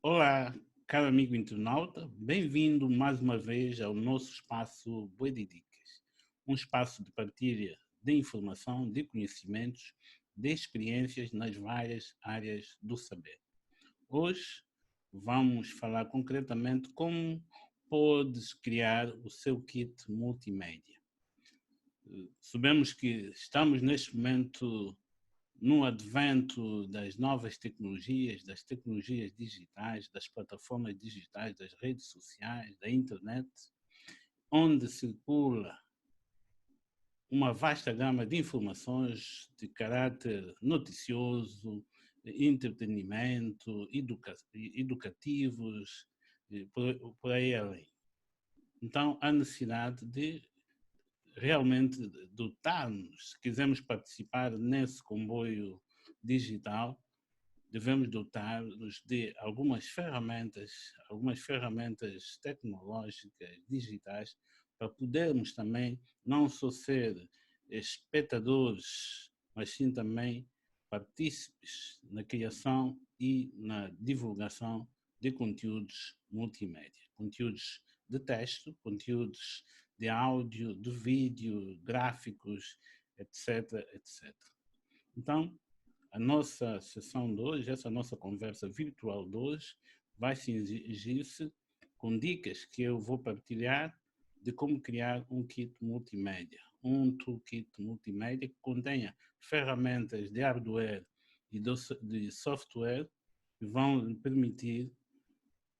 Olá, caro amigo internauta, bem-vindo mais uma vez ao nosso espaço Boi de Dicas, um espaço de partilha de informação, de conhecimentos, de experiências nas várias áreas do saber. Hoje vamos falar concretamente como podes criar o seu kit multimédia. Sabemos que estamos neste momento no advento das novas tecnologias, das tecnologias digitais, das plataformas digitais, das redes sociais, da internet, onde circula uma vasta gama de informações de caráter noticioso, entretenimento, educativos, por aí além. Então, há necessidade de realmente dotar-nos, se quisermos participar nesse comboio digital, devemos dotar-nos de algumas ferramentas tecnológicas, digitais, para podermos também não só ser espectadores, mas sim também partícipes na criação e na divulgação de conteúdos multimédia, conteúdos de texto, conteúdos de áudio, de vídeo, gráficos, etc, etc. Então, a nossa sessão de hoje, essa nossa conversa virtual de hoje, vai se exigir-se com dicas que eu vou partilhar de como criar um kit multimédia. Um toolkit multimédia que contenha ferramentas de hardware e de software que vão lhe permitir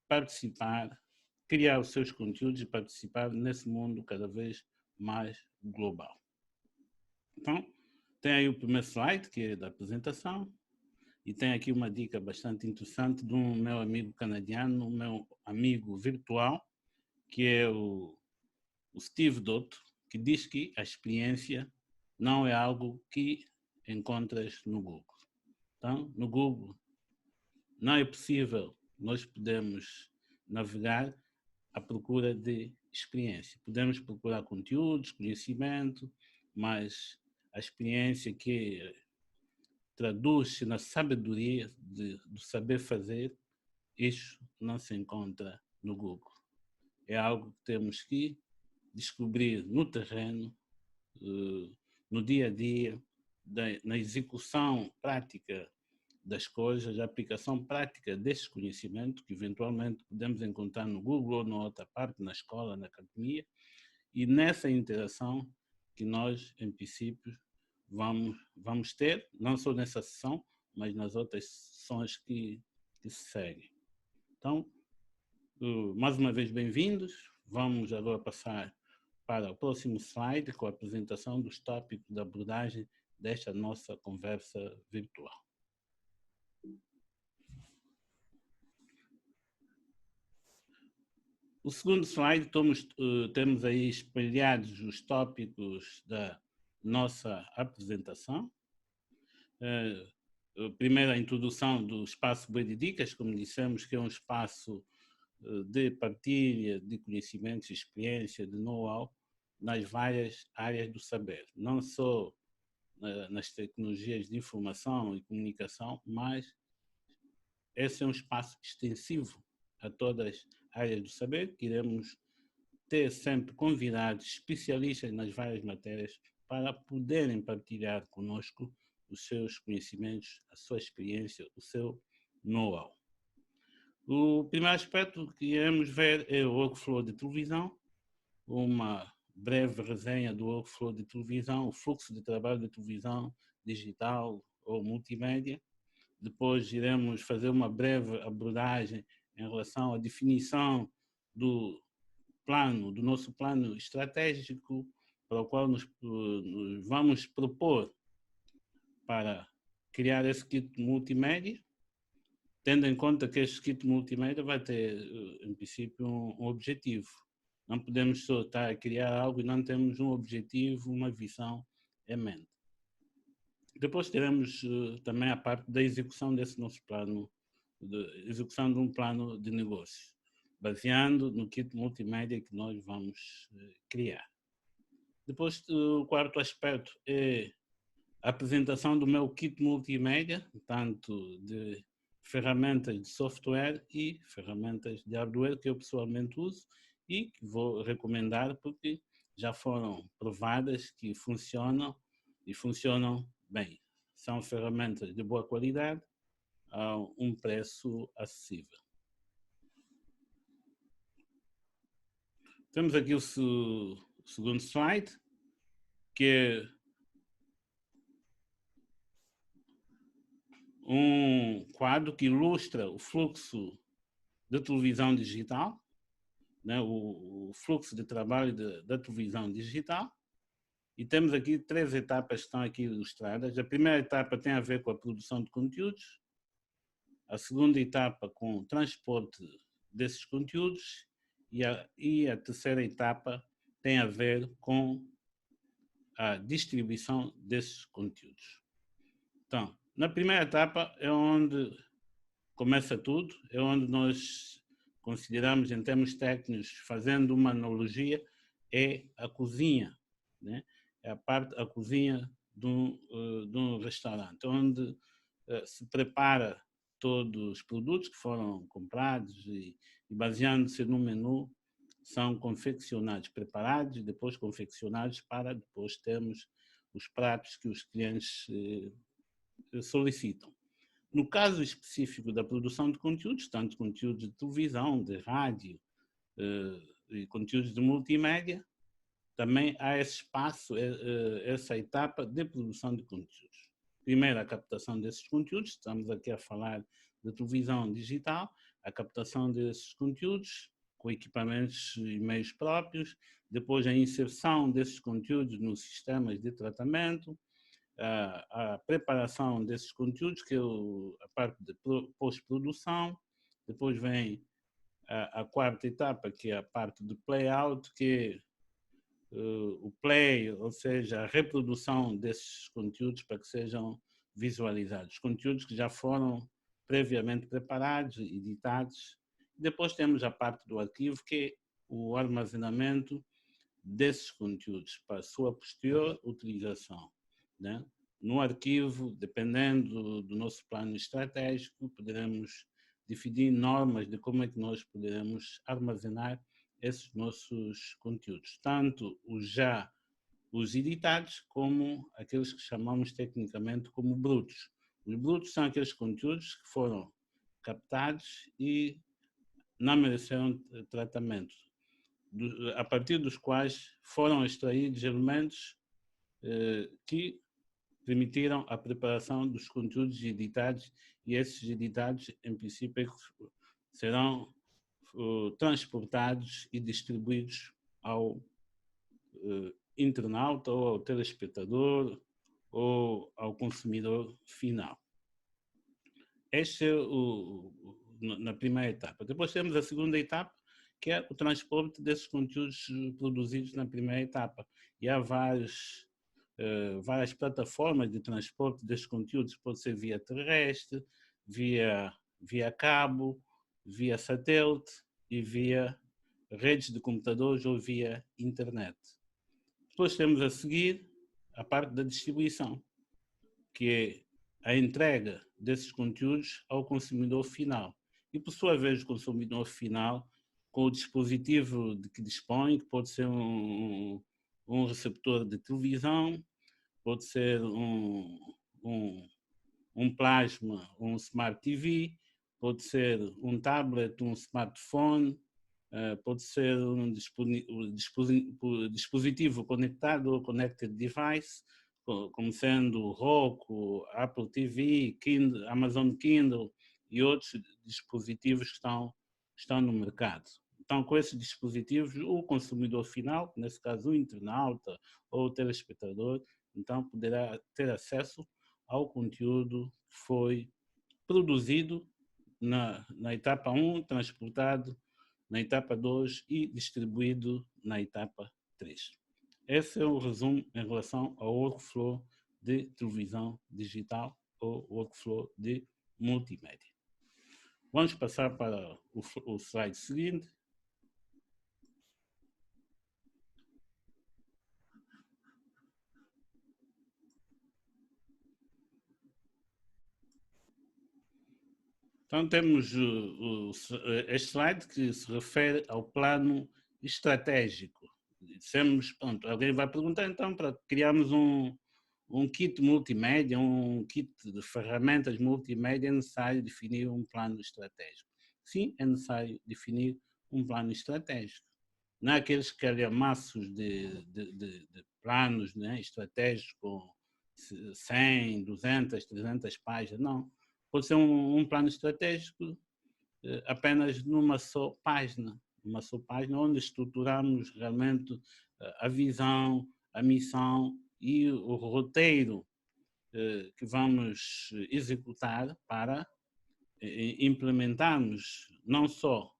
participar, criar os seus conteúdos e participar nesse mundo cada vez mais global. Então, tem aí o primeiro slide, que é da apresentação, e tem aqui uma dica bastante interessante de um meu amigo canadiano, um meu amigo virtual, que é o Steve Dotto, que diz que a experiência não é algo que encontras no Google. Então, no Google não é possível nós podemos navegar à procura de experiência. Podemos procurar conteúdos, conhecimento, mas a experiência que traduz-se na sabedoria do saber fazer, isso não se encontra no Google. É algo que temos que descobrir no terreno, no dia a dia, na execução prática das coisas, a aplicação prática desse conhecimento, que eventualmente podemos encontrar no Google ou na outra parte, na escola, na academia, e nessa interação que nós, em princípio, vamos ter, não só nessa sessão, mas nas outras sessões que se seguem. Então, mais uma vez, bem-vindos. Vamos agora passar para o próximo slide com a apresentação dos tópicos da abordagem desta nossa conversa virtual. O segundo slide, temos aí espelhados os tópicos da nossa apresentação. Primeiro, a introdução do espaço Boi de Dicas, como dissemos, que é um espaço de partilha de conhecimentos, experiência, de know-how nas várias áreas do saber, não só nas tecnologias de informação e comunicação, mas esse é um espaço extensivo a todas as áreas do saber, que iremos ter sempre convidados especialistas nas várias matérias para poderem partilhar conosco os seus conhecimentos, a sua experiência, o seu know-how. O primeiro aspecto que iremos ver é o workflow de televisão, uma breve resenha do workflow de televisão, o fluxo de trabalho de televisão digital ou multimédia. Depois iremos fazer uma breve abordagem em relação à definição do nosso plano estratégico, para o qual nos vamos propor para criar esse kit multimédia, tendo em conta que este kit multimédia vai ter, em princípio, um objetivo. Não podemos só estar a criar algo e não temos um objetivo, uma visão em mente. Depois teremos também a parte da execução desse nosso plano, de execução de um plano de negócio, baseando no kit multimédia que nós vamos criar. Depois, o quarto aspecto é a apresentação do meu kit multimédia, tanto de ferramentas de software e ferramentas de hardware que eu pessoalmente uso e que vou recomendar porque já foram provadas que funcionam e funcionam bem. São ferramentas de boa qualidade a um preço acessível. Temos aqui o segundo slide, que é um quadro que ilustra o fluxo da televisão digital, né, o fluxo de trabalho da televisão digital. E temos aqui 3 etapas que estão aqui ilustradas. A primeira etapa tem a ver com a produção de conteúdos, a segunda etapa com o transporte desses conteúdos e a terceira etapa tem a ver com a distribuição desses conteúdos. Então, na primeira etapa é onde começa tudo, é onde nós consideramos, em termos técnicos, fazendo uma analogia, é a cozinha, né? É a cozinha de um restaurante, onde se prepara todos os produtos que foram comprados e baseando-se no menu, são confeccionados, preparados e depois confeccionados para depois termos os pratos que os clientes solicitam. No caso específico da produção de conteúdos, tanto conteúdos de televisão, de rádio e conteúdos de multimédia, também há esse espaço, essa etapa de produção de conteúdos. Primeiro, a captação desses conteúdos, estamos aqui a falar de televisão digital, a captação desses conteúdos com equipamentos e meios próprios, depois a inserção desses conteúdos nos sistemas de tratamento, a preparação desses conteúdos, que é a parte de pós-produção, depois vem a quarta etapa, que é a parte do play-out, que é o play, ou seja, a reprodução desses conteúdos para que sejam visualizados. Conteúdos que já foram previamente preparados, editados. Depois temos a parte do arquivo, que é o armazenamento desses conteúdos para a sua posterior utilização, né? No arquivo, dependendo do nosso plano estratégico, poderemos definir normas de como é que nós poderemos armazenar esses nossos conteúdos, tanto os editados como aqueles que chamamos tecnicamente como brutos. Os brutos são aqueles conteúdos que foram captados e não mereceram tratamento, a partir dos quais foram extraídos elementos que permitiram a preparação dos conteúdos editados e esses editados, em princípio, serão transportados e distribuídos ao internauta ou ao telespectador ou ao consumidor final. Este é na primeira etapa. Depois temos a segunda etapa, que é o transporte desses conteúdos produzidos na primeira etapa. E há várias plataformas de transporte desses conteúdos, pode ser via terrestre, via cabo, via satélite e via redes de computadores ou via internet. Depois temos a seguir a parte da distribuição, que é a entrega desses conteúdos ao consumidor final. E, por sua vez, o consumidor final, com o dispositivo de que dispõe, que pode ser um receptor de televisão, pode ser um plasma, um smart TV, pode ser um tablet, um smartphone, pode ser um dispositivo conectado ou connected device, como sendo Roku, Apple TV, Kindle, Amazon Kindle e outros dispositivos que estão no mercado. Então, com esses dispositivos, o consumidor final, nesse caso o internauta ou o telespectador, então poderá ter acesso ao conteúdo que foi produzido na etapa 1, transportado na etapa 2 e distribuído na etapa 3. Esse é o resumo em relação ao workflow de televisão digital ou workflow de multimédia. Vamos passar para o slide seguinte. Então temos este slide que se refere ao plano estratégico. Dissemos, pronto, alguém vai perguntar então para criarmos um kit multimédia, um kit de ferramentas multimédia, é necessário definir um plano estratégico. Sim, é necessário definir um plano estratégico. Não é aqueles calhamaços de planos, né, estratégicos com 100, 200, 300 páginas, não. Pode ser um plano estratégico apenas numa só página, onde estruturamos realmente a visão, a missão e o roteiro que vamos executar para implementarmos não só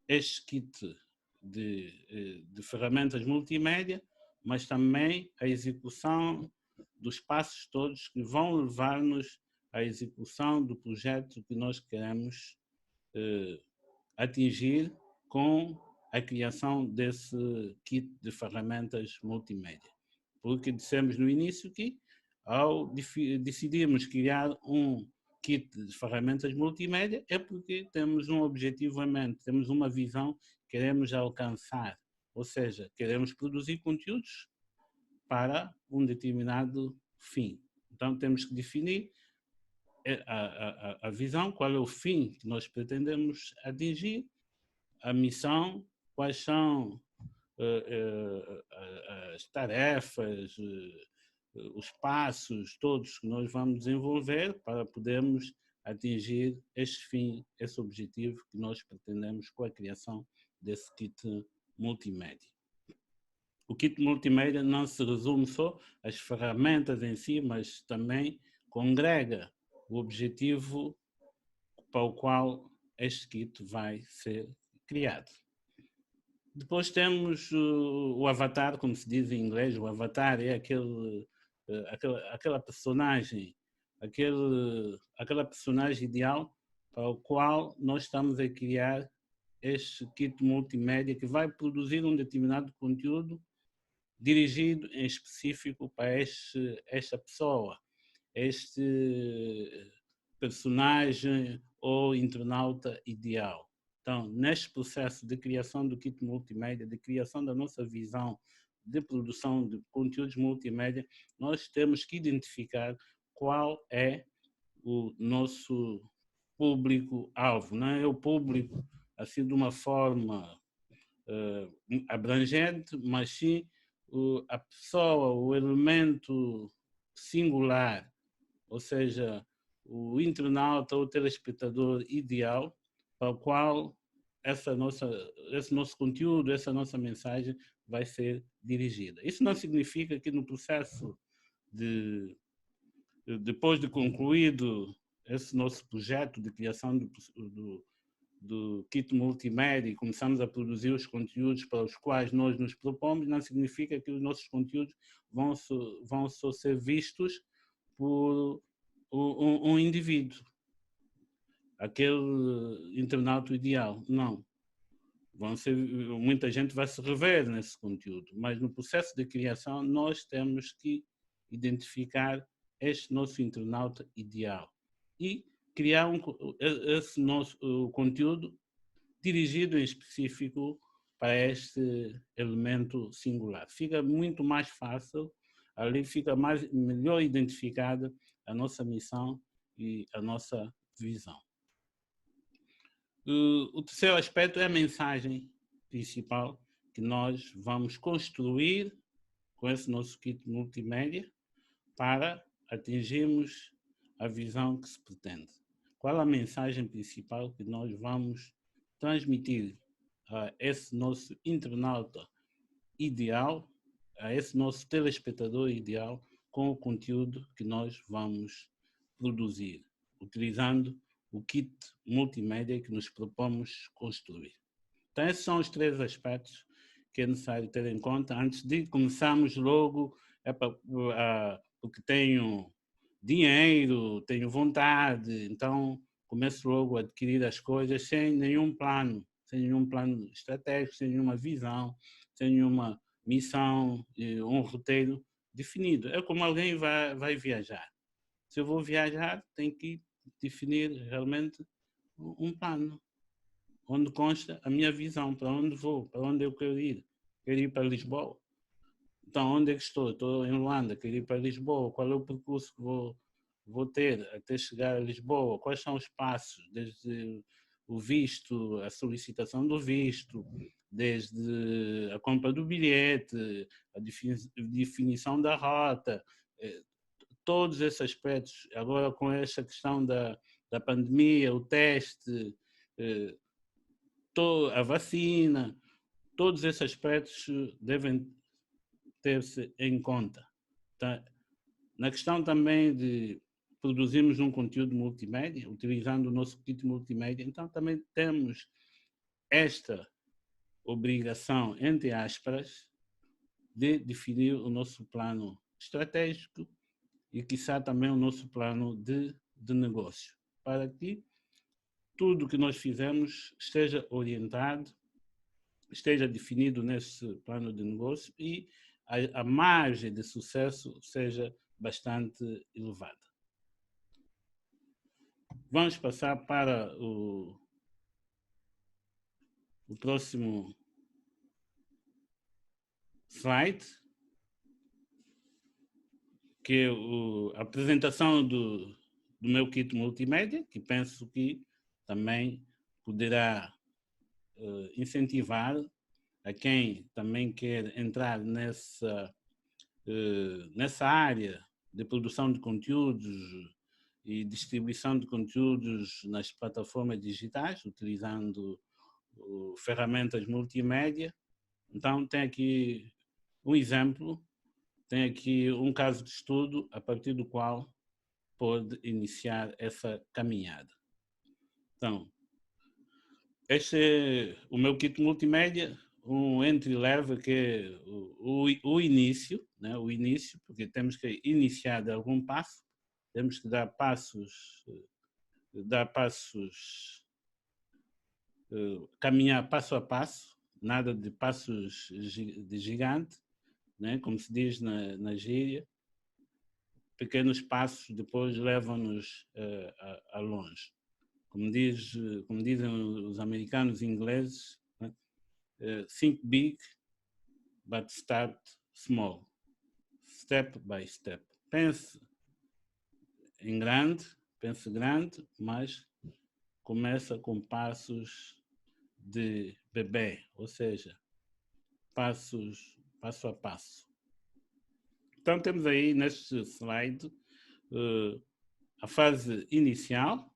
este kit de ferramentas multimédia, mas também a execução dos passos todos que vão levar-nos à execução do projeto que nós queremos atingir com a criação desse kit de ferramentas multimédia. Porque dissemos no início que, ao decidirmos criar um kit de ferramentas multimédia, é porque temos um objetivo em mente, temos uma visão que queremos alcançar. Ou seja, queremos produzir conteúdos para um determinado fim. Então, temos que definir a visão, qual é o fim que nós pretendemos atingir, a missão, quais são as tarefas, os passos todos que nós vamos desenvolver para podermos atingir esse fim, esse objetivo que nós pretendemos com a criação desse kit multimédia. O kit multimédia não se resume só às ferramentas em si, mas também congrega o objetivo para o qual este kit vai ser criado. Depois temos o avatar, como se diz em inglês. O avatar é aquela personagem, aquela personagem ideal para o qual nós estamos a criar este kit multimédia que vai produzir um determinado conteúdo dirigido em específico para esta pessoa, este personagem ou internauta ideal. Então, neste processo de criação do kit multimédia, de criação da nossa visão de produção de conteúdos multimédia, nós temos que identificar qual é o nosso público-alvo. Não é o público assim de uma forma abrangente, mas sim a pessoa, o elemento singular, ou seja, o internauta ou telespectador ideal para o qual esse nosso conteúdo, essa nossa mensagem vai ser dirigida. Isso não significa que no processo depois de concluído esse nosso projeto de criação do kit multimédia e começamos a produzir os conteúdos para os quais nós nos propomos, não significa que os nossos conteúdos vão só ser vistos por um indivíduo, aquele internauta ideal. Não. Muita gente vai se rever nesse conteúdo, mas no processo de criação nós temos que identificar este nosso internauta ideal e criar esse nosso conteúdo dirigido em específico para este elemento singular. Fica muito mais fácil, ali fica melhor identificada a nossa missão e a nossa visão. O terceiro aspecto é a mensagem principal que nós vamos construir com esse nosso kit multimédia para atingirmos a visão que se pretende. Qual a mensagem principal que nós vamos transmitir a esse nosso internauta ideal, a esse nosso telespectador ideal, com o conteúdo que nós vamos produzir, utilizando o kit multimédia que nos propomos construir. Então, esses são os três aspectos que é necessário ter em conta antes de começarmos logo, porque tenho dinheiro, tenho vontade, então começo logo a adquirir as coisas sem nenhum plano estratégico, sem nenhuma visão, sem nenhuma missão, um roteiro definido. É como alguém vai viajar. Se eu vou viajar, tem que definir realmente um plano, onde consta a minha visão, para onde vou, para onde eu quero ir. Quero ir para Lisboa. Então, onde é que estou? Estou em Luanda, quero ir para Lisboa. Qual é o percurso que vou ter até chegar a Lisboa? Quais são os passos, desde o visto, a solicitação do visto, desde a compra do bilhete, a definição da rota, todos esses aspectos. Agora, com essa questão da pandemia, o teste, a vacina, todos esses aspectos devem ter-se em conta. Tá? Na questão também de produzirmos um conteúdo multimédia, utilizando o nosso kit multimédia, então também temos esta obrigação, entre aspas, de definir o nosso plano estratégico e, quiçá, também o nosso plano de negócio, para que tudo que nós fizemos esteja orientado, esteja definido nesse plano de negócio e a margem de sucesso seja bastante elevada. Vamos passar para o próximo slide, que é a apresentação do meu kit multimédia, que penso que também poderá incentivar a quem também quer entrar nessa área de produção de conteúdos e distribuição de conteúdos nas plataformas digitais, utilizando ferramentas multimédia. Então, tem aqui um exemplo, tem aqui um caso de estudo a partir do qual pode iniciar essa caminhada. Então, este é o meu kit multimédia, um entry-level, que é o início, né? O início, porque temos que iniciar de algum passo, temos que dar passos, caminhar passo a passo, nada de passos de gigante, né? Como se diz na gíria. Pequenos passos depois levam-nos a longe. Como dizem os americanos e ingleses, né? Think big, but start small. Step by step. Pense grande, mas começa com passos de bebê, ou seja, passo a passo. Então, temos aí neste slide a fase inicial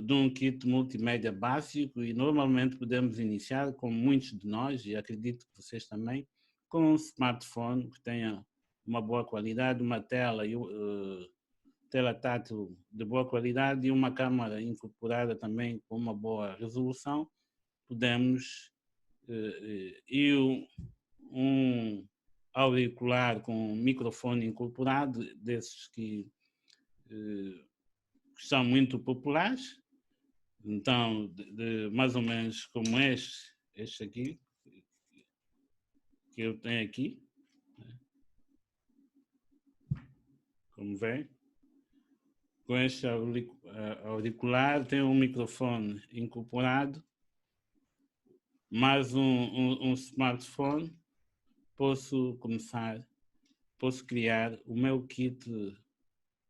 de um kit multimédia básico, e normalmente podemos iniciar, como muitos de nós, e acredito que vocês também, com um smartphone que tenha uma boa qualidade, uma tela tátil de boa qualidade e uma câmera incorporada também com uma boa resolução. Podemos e um auricular com microfone incorporado, desses que são muito populares. Então, mais ou menos como este aqui, que eu tenho aqui, como vê, com este auricular, tem um microfone incorporado, mais um smartphone. Posso criar o meu kit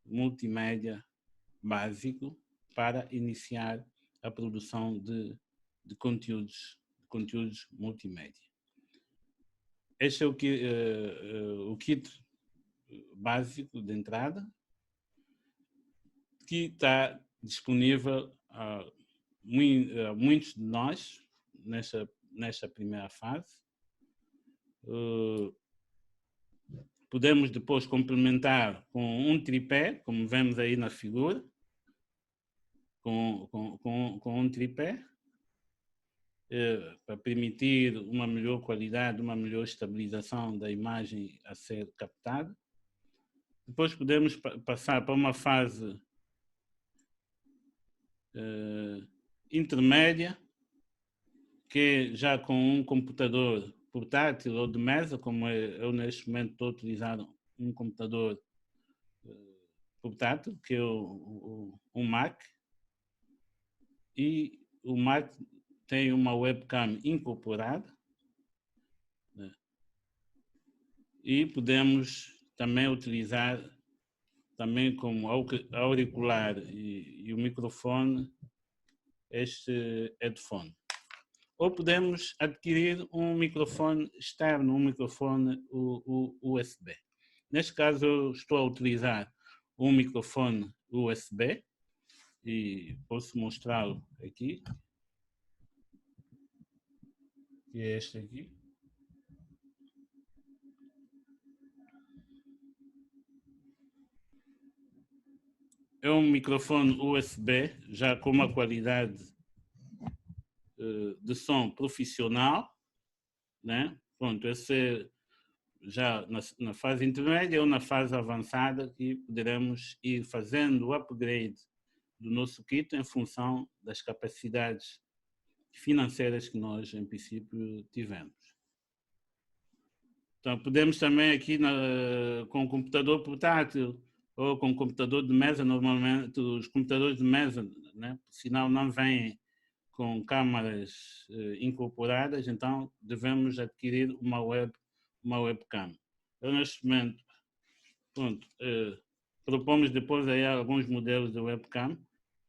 multimédia básico para iniciar a produção de conteúdos multimédia. Este é o kit básico de entrada, que está disponível a muitos de nós nesta primeira fase. Podemos depois complementar com um tripé, como vemos aí na figura, com um tripé, para permitir uma melhor qualidade, uma melhor estabilização da imagem a ser captada. Depois podemos passar para uma fase intermédia, que é já com um computador portátil ou de mesa, como eu neste momento estou utilizando um computador portátil, que é o Mac, e o Mac tem uma webcam incorporada, né? E podemos também utilizar também como auricular e o microfone este headphone. Ou podemos adquirir um microfone externo, um microfone USB. Neste caso, eu estou a utilizar um microfone USB e posso mostrá-lo aqui, que é este aqui. É um microfone USB, já com uma qualidade de som profissional, né? Pronto, esse é já na fase intermédia ou na fase avançada, que poderemos ir fazendo o upgrade do nosso kit em função das capacidades financeiras que nós, em princípio, tivemos. Então, podemos também aqui com computador portátil ou com computador de mesa, normalmente os computadores de mesa, né, por sinal, não vêm com câmaras incorporadas, então devemos adquirir uma webcam. Eu, neste momento, pronto, propomos depois aí alguns modelos de webcam.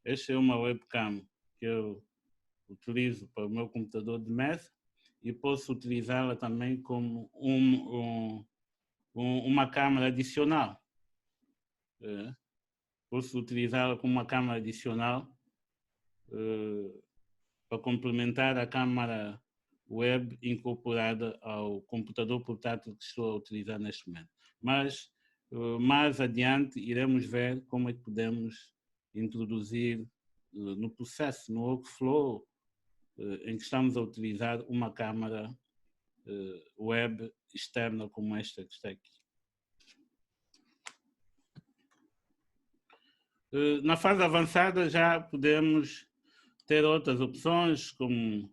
Este é uma webcam que eu utilizo para o meu computador de mesa e posso utilizá-la também como uma câmera adicional. Posso utilizá-la como uma câmera adicional para complementar a câmera web incorporada ao computador portátil que estou a utilizar neste momento. Mas mais adiante iremos ver como é que podemos introduzir no processo, no workflow em que estamos a utilizar uma câmera web externa como esta que está aqui. Na fase avançada já podemos ter outras opções, como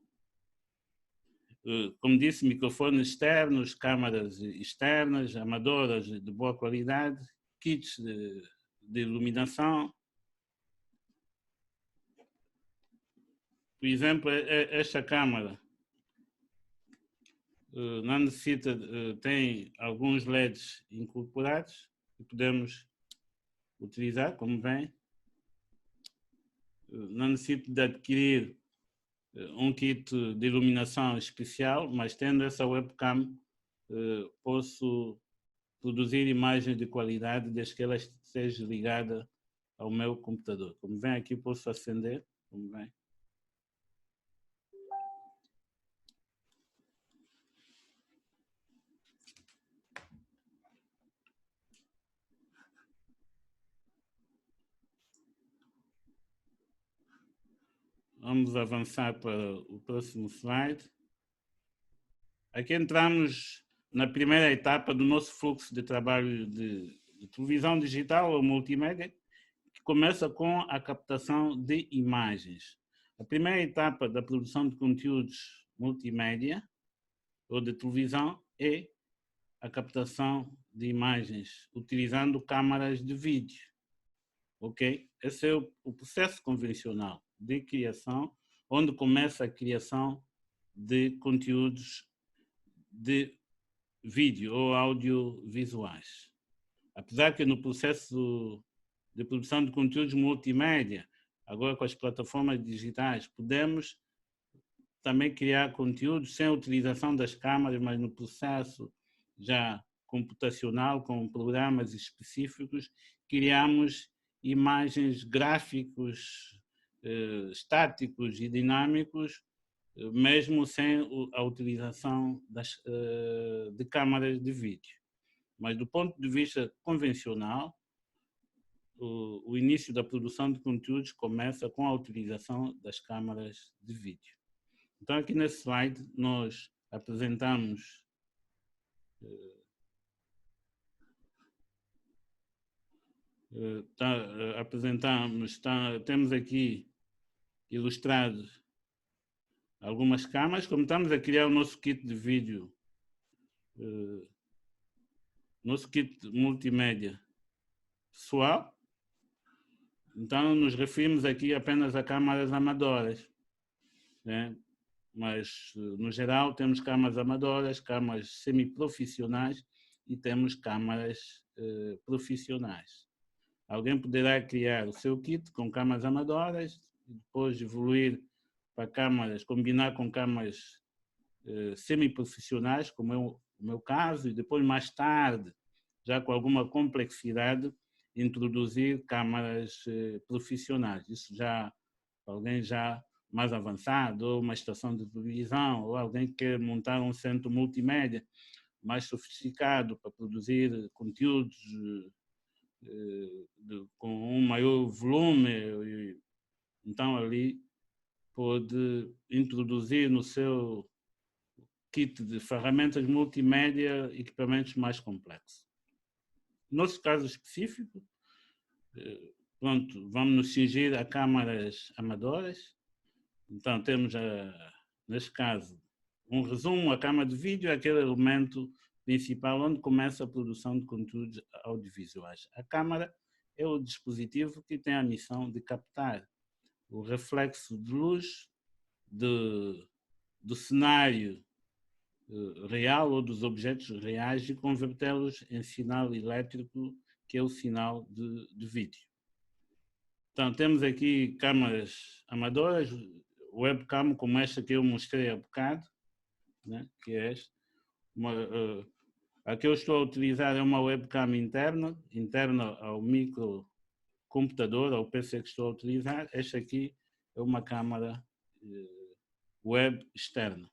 disse, microfones externos, câmaras externas, amadoras de boa qualidade, kits de iluminação. Por exemplo, esta câmara não necessita, tem alguns LEDs incorporados que podemos utilizar, como vem. Não necessito de adquirir um kit de iluminação especial, mas tendo essa webcam, posso produzir imagens de qualidade desde que ela esteja ligada ao meu computador. Como vem aqui, posso acender, como vem. Vamos avançar para o próximo slide. Aqui entramos na primeira etapa do nosso fluxo de trabalho de televisão digital ou multimédia, que começa com a captação de imagens. A primeira etapa da produção de conteúdos multimédia ou de televisão é a captação de imagens utilizando câmaras de vídeo. Ok? Esse é o processo convencional de criação, onde começa a criação de conteúdos de vídeo ou audiovisuais. Apesar que no processo de produção de conteúdos multimédia, agora com as plataformas digitais, podemos também criar conteúdos sem a utilização das câmaras, mas no processo já computacional, com programas específicos, criamos imagens, gráficos estáticos e dinâmicos, mesmo sem a utilização de câmaras de vídeo. Mas do ponto de vista convencional, o início da produção de conteúdos começa com a utilização das câmaras de vídeo. Então aqui nesse slide nós apresentamos temos aqui ilustrado algumas câmaras, como estamos a criar o nosso kit de vídeo, nosso kit multimédia pessoal, Então, nos referimos aqui apenas a câmaras amadoras, né? Mas, no geral, temos câmaras amadoras, câmaras semiprofissionais e temos câmaras profissionais. Alguém poderá criar o seu kit com câmaras amadoras, depois evoluir para câmaras, combinar com câmaras semiprofissionais, como é o meu caso, e depois, mais tarde, já com alguma complexidade, introduzir câmaras profissionais. Isso já, alguém já mais avançado, ou uma estação de televisão, ou alguém que quer montar um centro multimédia mais sofisticado para produzir conteúdos com um maior volume, então ali pode introduzir no seu kit de ferramentas multimédia equipamentos mais complexos. No nosso caso específico, pronto, vamos nos cingir a câmaras amadoras. Então temos, neste caso, um resumo. A câmara de vídeo é aquele elemento principal onde começa a produção de conteúdos audiovisuais. A câmara é o dispositivo que tem a missão de captar o reflexo de luz do cenário real ou dos objetos reais e convertê-los em sinal elétrico, que é o sinal de vídeo. Então, temos aqui câmaras amadoras, webcam, como esta que eu mostrei há bocado, né? Que é esta. A que eu estou a utilizar é uma webcam interna ao microcomputador, ao PC que estou a utilizar. Esta aqui é uma câmara web externa.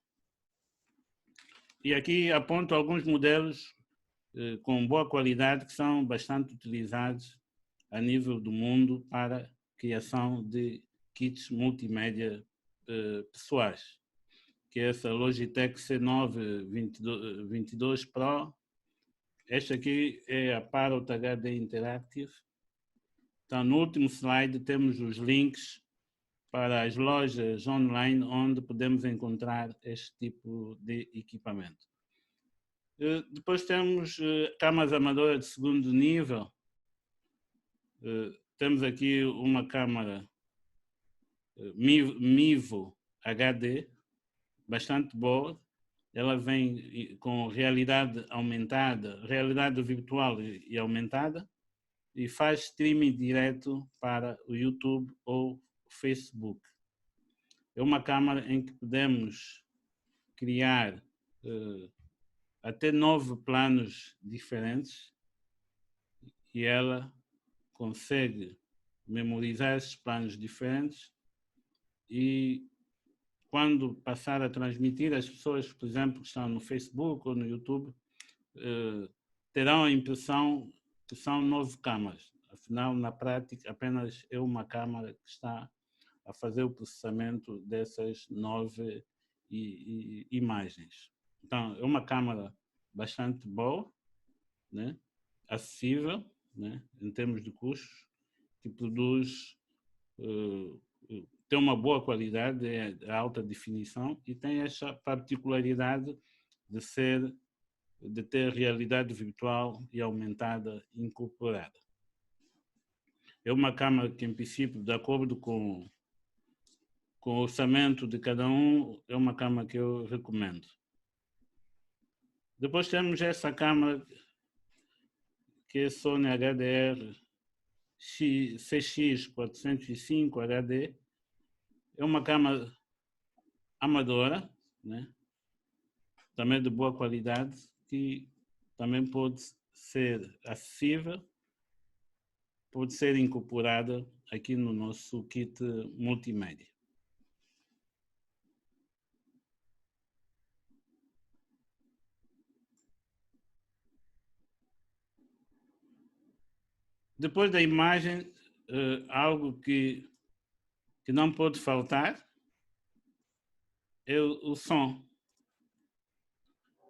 E aqui aponto alguns modelos com boa qualidade que são bastante utilizados a nível do mundo para criação de kits multimédia pessoais, que é essa Logitech C9 22 Pro. Esta aqui é a Parrot HD Interactive. Então, no último slide temos os links para as lojas online onde podemos encontrar este tipo de equipamento. Depois temos câmaras amadoras de segundo nível. Temos aqui uma câmara Mivo HD, bastante boa. Ela vem com realidade aumentada, realidade virtual e aumentada, e faz streaming direto para o YouTube ou o Facebook. É uma câmara em que podemos criar até 9 planos diferentes e ela consegue memorizar esses planos diferentes e quando passar a transmitir, as pessoas, por exemplo, que estão no Facebook ou no YouTube, terão a impressão que são 9 câmaras. Afinal, na prática, apenas é uma câmara que está a fazer o processamento dessas 9 imagens. Então, é uma câmara bastante boa, né? Acessível, né? Em termos de custos, que produz, tem uma boa qualidade, é alta definição e tem essa particularidade de ter realidade virtual e aumentada incorporada. É uma câmara que, em princípio, de acordo com o orçamento de cada um, é uma câmara que eu recomendo. Depois temos essa câmara que é Sony HDR CX405 HD. É uma câmara amadora, né? Também de boa qualidade, que também pode ser acessível, pode ser incorporada aqui no nosso kit multimédia. Depois da imagem, algo que não pode faltar é o som,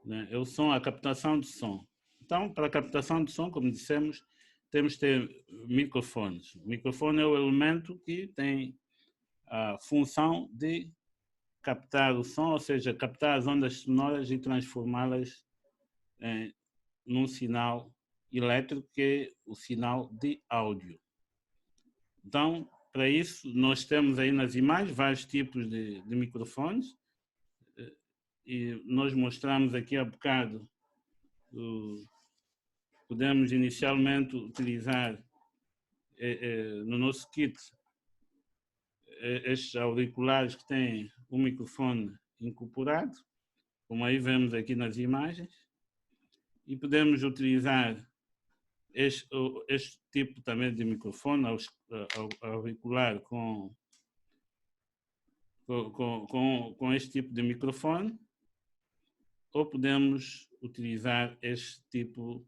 né? É o som, a captação de som. Então, para a captação de som, como dissemos, temos que ter microfones. O microfone é o elemento que tem a função de captar o som, ou seja, captar as ondas sonoras e transformá-las num sinal elétrico, que é o sinal de áudio. Então, para isso, nós temos aí nas imagens vários tipos de microfones, e nós mostramos aqui há bocado, podemos inicialmente utilizar no nosso kit estes auriculares que têm o microfone incorporado, como aí vemos aqui nas imagens, e podemos utilizar este tipo também de microfone auricular com este tipo de microfone, ou podemos utilizar este tipo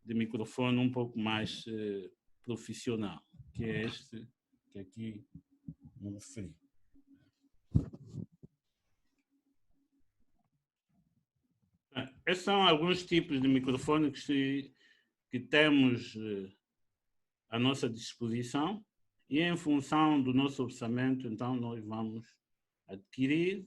de microfone um pouco mais profissional, que é este que aqui me referi. Esses são alguns tipos de microfone que temos à nossa disposição, e em função do nosso orçamento, então nós vamos adquirir,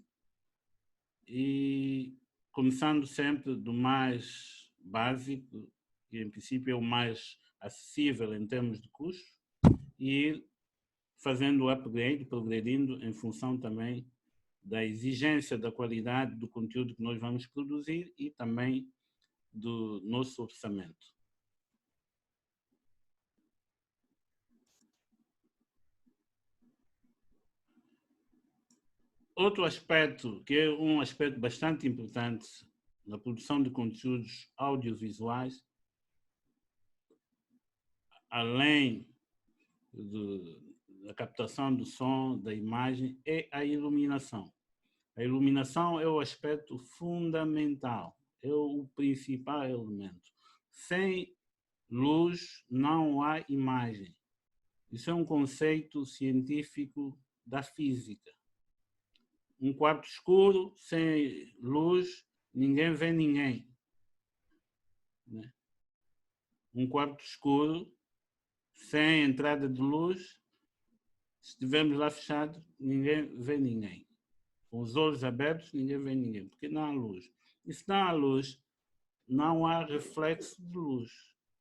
e começando sempre do mais básico, que em princípio é o mais acessível em termos de custo, e ir fazendo o upgrade, progredindo em função também da exigência da qualidade do conteúdo que nós vamos produzir e também do nosso orçamento. Outro aspecto, que é um aspecto bastante importante na produção de conteúdos audiovisuais, além da captação do som, da imagem, é a iluminação. A iluminação é o aspecto fundamental, é o principal elemento. Sem luz não há imagem. Isso é um conceito científico da física. Um quarto escuro, sem luz, ninguém vê ninguém. Né? Um quarto escuro, sem entrada de luz, se estivermos lá fechados, ninguém vê ninguém. Com os olhos abertos, ninguém vê ninguém, porque não há luz. E se não há luz, não há reflexo de luz.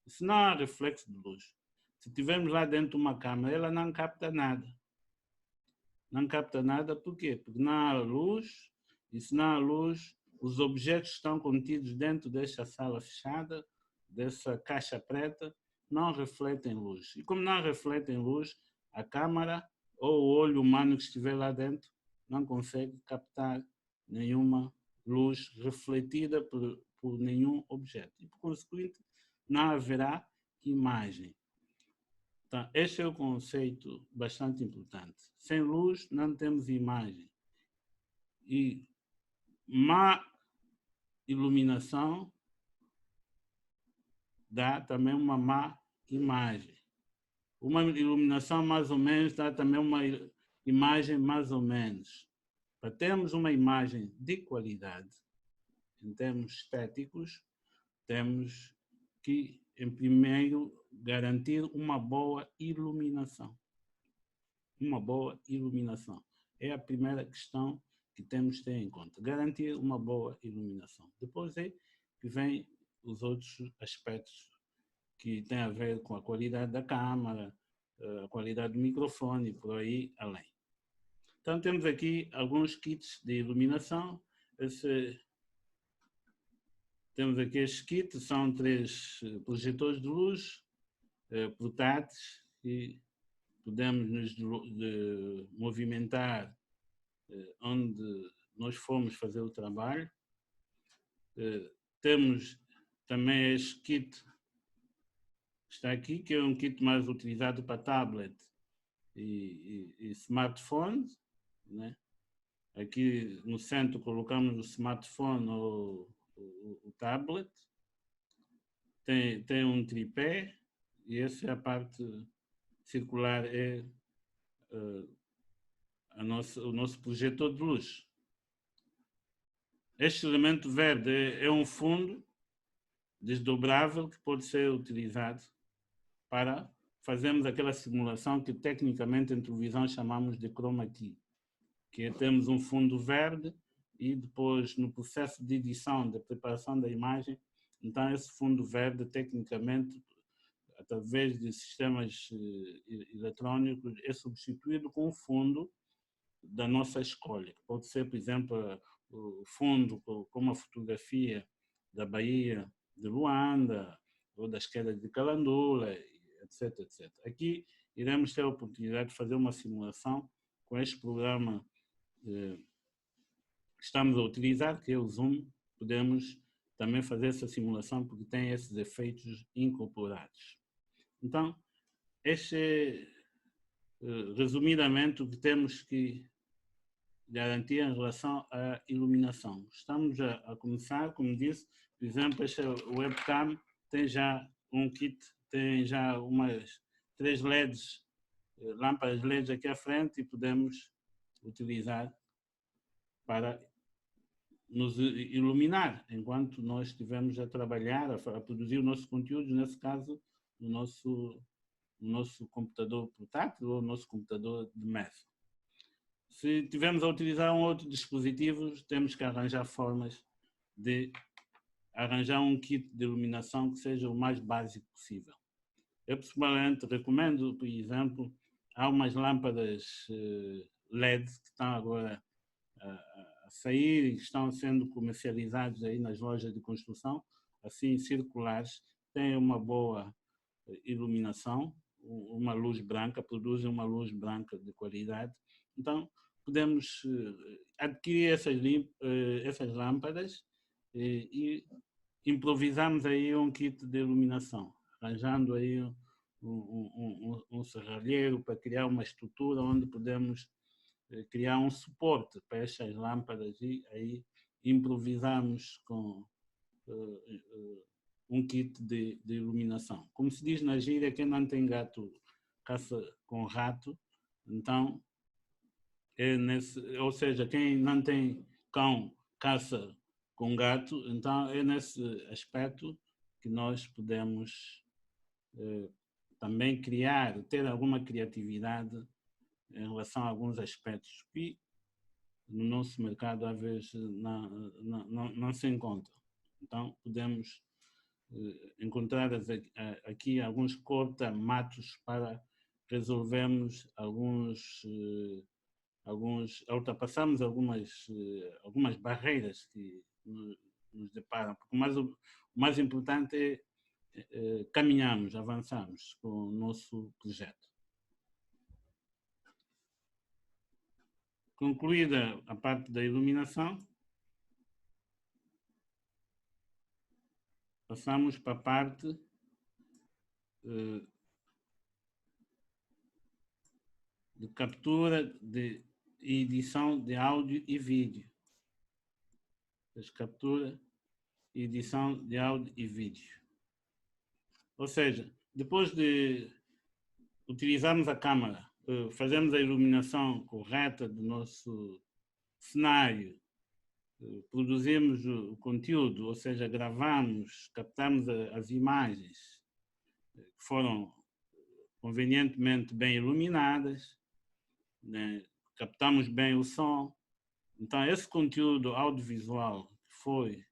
E se não há reflexo de luz, se estivermos lá dentro de uma câmera, ela não capta nada. Não capta nada, por quê? Porque não há luz, e se não há luz, os objetos que estão contidos dentro desta sala fechada, dessa caixa preta, não refletem luz. E como não refletem luz, a câmara ou o olho humano que estiver lá dentro não consegue captar nenhuma luz refletida por nenhum objeto. E, por consequente, não haverá imagem. Então, este é o conceito bastante importante. Sem luz não temos imagem. E má iluminação dá também uma má imagem. Uma iluminação mais ou menos dá também uma imagem mais ou menos. Para termos uma imagem de qualidade, em termos estéticos, temos que, em primeiro, garantir uma boa iluminação. Uma boa iluminação. É a primeira questão que temos de ter em conta. Garantir uma boa iluminação. Depois é que vem os outros aspectos que têm a ver com a qualidade da câmara, a qualidade do microfone e por aí além. Então temos aqui alguns kits de iluminação. Temos aqui estes kits, são 3 projetores de luz portáteis, e podemos nos movimentar onde nós fomos fazer o trabalho. Temos também este kit que está aqui, que é um kit mais utilizado para tablet e smartphones, né? Aqui no centro colocamos o smartphone ou o tablet. Tem um tripé, e essa é a parte circular, é o nosso projetor de luz. Este elemento verde é um fundo desdobrável que pode ser utilizado para fazermos aquela simulação que tecnicamente em televisão chamamos de chroma key, que é temos um fundo verde e depois no processo de edição, da preparação da imagem, então esse fundo verde tecnicamente, através de sistemas eletrónicos, é substituído com um fundo da nossa escolha. Pode ser, por exemplo, o fundo com uma fotografia da Baía de Luanda, ou das quedas de Calandula, etc, etc. Aqui iremos ter a oportunidade de fazer uma simulação com este programa que estamos a utilizar, que é o Zoom. Podemos também fazer essa simulação porque tem esses efeitos incorporados. Então, este é, resumidamente, o que temos que garantir em relação à iluminação. Estamos a começar, como disse, por exemplo, este webcam tem já um kit, tem já umas 3 LEDs, lâmpadas LEDs aqui à frente, e podemos utilizar para nos iluminar enquanto nós estivermos a trabalhar, a produzir o nosso conteúdo, nesse caso, no nosso computador portátil ou no nosso computador de mesa. Se tivermos a utilizar um outro dispositivo, temos que arranjar formas de arranjar um kit de iluminação que seja o mais básico possível. Eu, pessoalmente, recomendo, por exemplo, há umas lâmpadas LED que estão agora a sair e que estão sendo comercializadas aí nas lojas de construção, assim, circulares, têm uma boa iluminação, uma luz branca, produzem uma luz branca de qualidade. Então, podemos adquirir essas lâmpadas e improvisamos aí um kit de iluminação, arranjando aí um serralheiro para criar uma estrutura onde podemos criar um suporte para estas lâmpadas e aí improvisamos com um kit de iluminação. Como se diz na gíria, quem não tem gato caça com rato, então ou seja, quem não tem cão caça com gato, então é nesse aspecto que nós podemos também ter alguma criatividade em relação a alguns aspectos que no nosso mercado às vezes não se encontra. Então podemos encontrar aqui alguns corta-matos para resolvermos ultrapassamos algumas barreiras que nos deparam, porque o mais importante é caminharmos, avançarmos com o nosso projeto. Concluída a parte da iluminação, passamos para a parte de captura e edição de áudio e vídeo. Captura e edição de áudio e vídeo. Ou seja, depois de utilizarmos a câmera, fazemos a iluminação correta do nosso cenário, produzimos o conteúdo, ou seja, gravamos, captamos as imagens que foram convenientemente bem iluminadas, né? Captamos bem o som. Então, esse conteúdo audiovisual que foi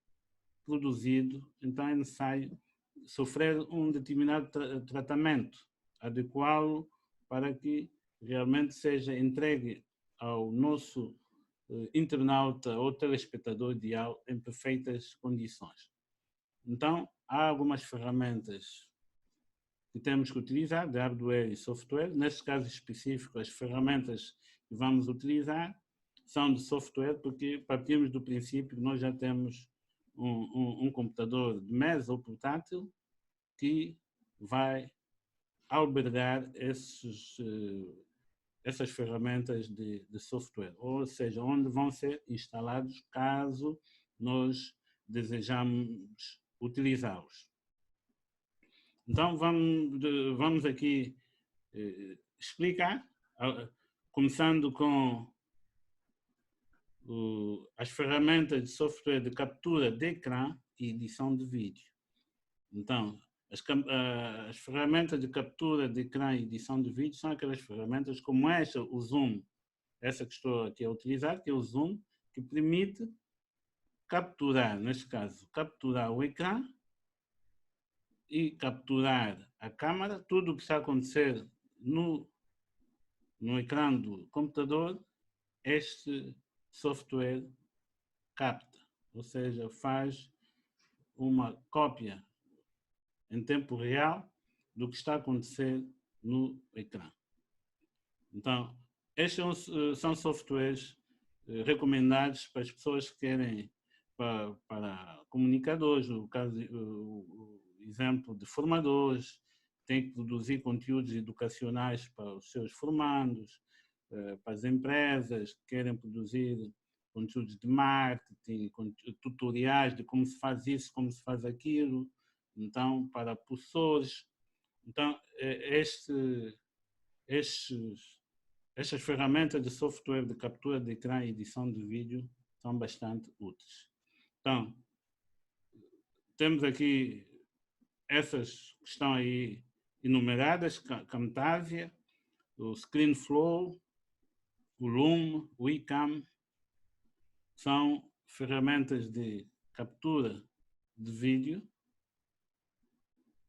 produzido, então é necessário sofrer um determinado tratamento, adequá-lo para que realmente seja entregue ao nosso internauta ou telespectador ideal em perfeitas condições. Então, há algumas ferramentas que temos que utilizar, de hardware e software. Neste caso específico, as ferramentas que vamos utilizar são de software, porque partimos do princípio que nós já temos um computador de mesa ou portátil que vai albergar essas ferramentas de software, ou seja, onde vão ser instalados caso nós desejamos utilizá-los. Então, vamos aqui explicar, começando com as ferramentas de software de captura de ecrã e edição de vídeo. Então, as ferramentas de captura de ecrã e edição de vídeo são aquelas ferramentas como esta, o Zoom, essa que estou aqui a utilizar, que é o Zoom, que permite capturar, neste caso, capturar o ecrã e capturar a câmera, tudo o que está a acontecer no ecrã do computador, este software capta, ou seja, faz uma cópia em tempo real do que está a acontecer no ecrã. Então, estes são softwares recomendados para as pessoas que querem, para comunicadores, o exemplo de formadores, têm que produzir conteúdos educacionais para os seus formandos, para as empresas que querem produzir conteúdos de marketing, tutoriais de como se faz isso, como se faz aquilo. Então, para professores. Então, estas ferramentas de software de captura de ecrã e edição de vídeo são bastante úteis. Então, temos aqui essas que estão aí enumeradas: Camtasia, o ScreenFlow, o Loom, o Wacom. São ferramentas de captura de vídeo,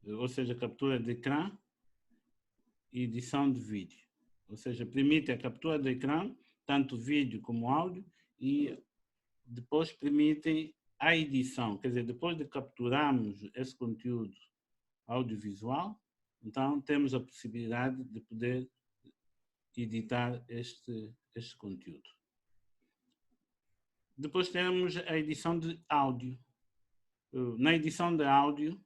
ou seja, captura de ecrã e edição de vídeo. Ou seja, permite a captura de ecrã, tanto vídeo como áudio, e depois permitem a edição. Quer dizer, depois de capturarmos esse conteúdo audiovisual, então temos a possibilidade de poder editar este conteúdo. Depois temos a edição de áudio. Na edição de áudio,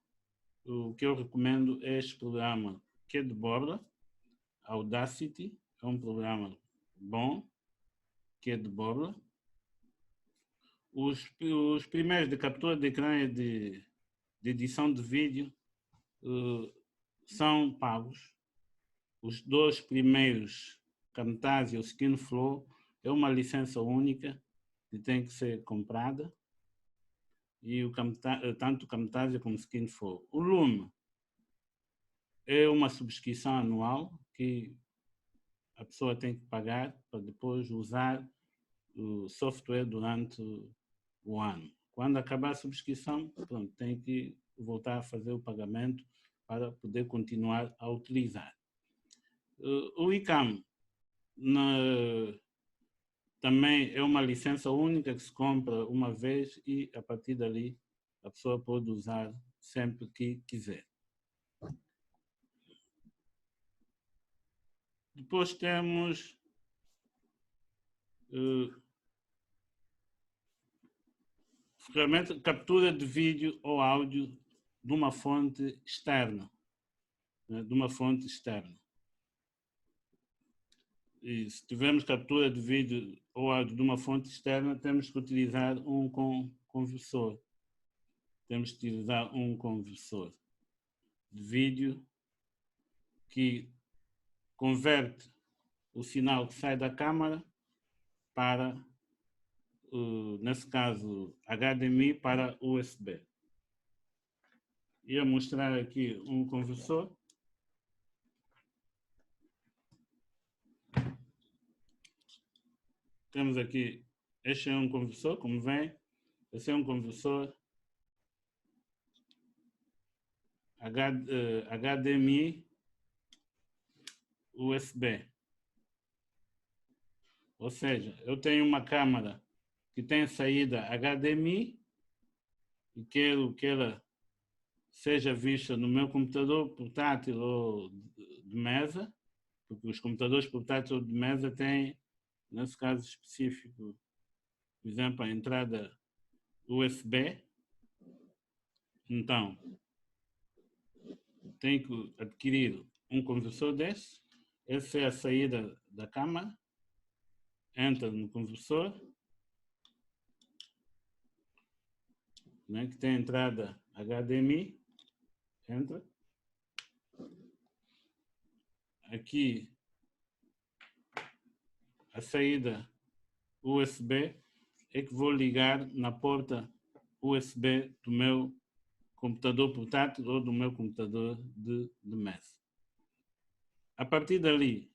o que eu recomendo é este programa, que é de borda, Audacity. É um programa bom, que é de borda. Os primeiros de captura de ecrã e de edição de vídeo são pagos. Os dois primeiros, Camtasia e o ScreenFlow, é uma licença única que tem que ser comprada. E tanto Camtasia como ScreenFlow. O Loom é uma subscrição anual que a pessoa tem que pagar para depois usar o software durante o ano. Quando acabar a subscrição, pronto, tem que voltar a fazer o pagamento para poder continuar a utilizar. O ICAM também é uma licença única que se compra uma vez e a partir dali a pessoa pode usar sempre que quiser. Depois temos ferramenta de captura de vídeo ou áudio de uma fonte externa. E se tivermos captura de vídeo ou áudio de uma fonte externa, temos que utilizar um conversor. Temos que utilizar um conversor de vídeo que converte o sinal que sai da câmara para, nesse caso, HDMI para USB. Ia mostrar aqui um conversor. Temos aqui, este é um conversor, como vem, esse é um conversor HDMI USB. Ou seja, eu tenho uma câmera que tem saída HDMI e quero que ela seja vista no meu computador portátil ou de mesa, porque os computadores portáteis ou de mesa têm, nesse caso específico, por exemplo, a entrada USB. Então, tenho que adquirir um conversor desse. Essa é a saída da câmera. Entra no conversor, né, que tem a entrada HDMI. Entra. Aqui a saída USB é que vou ligar na porta USB do meu computador portátil ou do meu computador de mesa. A partir dali,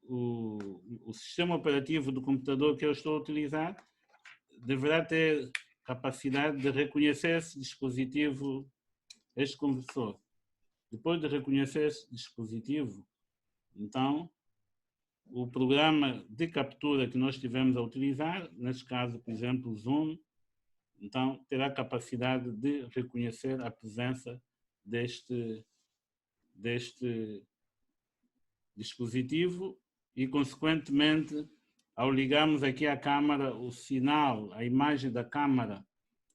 o sistema operativo do computador que eu estou a utilizar deverá ter capacidade de reconhecer esse dispositivo, este conversor. Depois de reconhecer esse dispositivo, então, o programa de captura que nós estivemos a utilizar, neste caso, por exemplo, o Zoom, então terá a capacidade de reconhecer a presença deste dispositivo e, consequentemente, ao ligarmos aqui a câmara, o sinal, a imagem da câmara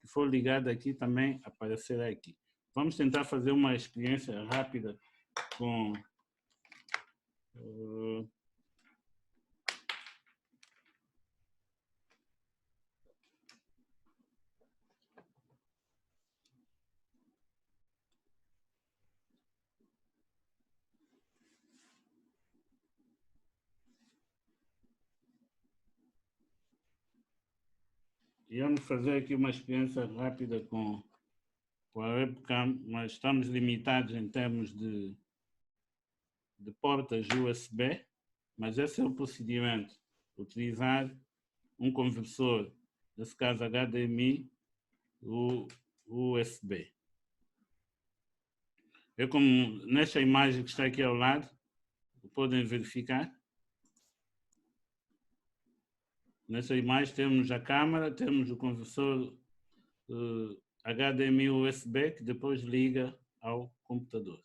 que for ligada aqui também aparecerá aqui. Vamos tentar fazer uma experiência rápida com e vamos fazer aqui uma experiência rápida com a webcam, mas estamos limitados em termos de portas USB, mas esse é o procedimento, utilizar um conversor, nesse caso HDMI, USB. É como nesta imagem que está aqui ao lado, podem verificar. Nessa imagem temos a câmera, temos o conversor HDMI USB que depois liga ao computador.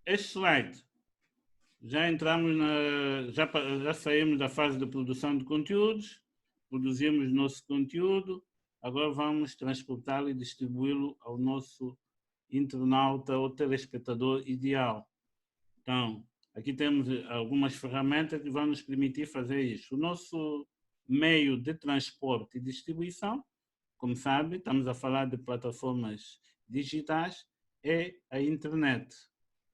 Este slide, já entramos já saímos da fase de produção de conteúdos, produzimos nosso conteúdo, agora vamos transportá-lo e distribuí-lo ao nosso internauta ou telespectador ideal. Então, aqui temos algumas ferramentas que vão nos permitir fazer isso. O nosso meio de transporte e distribuição, como sabe, estamos a falar de plataformas digitais, é a internet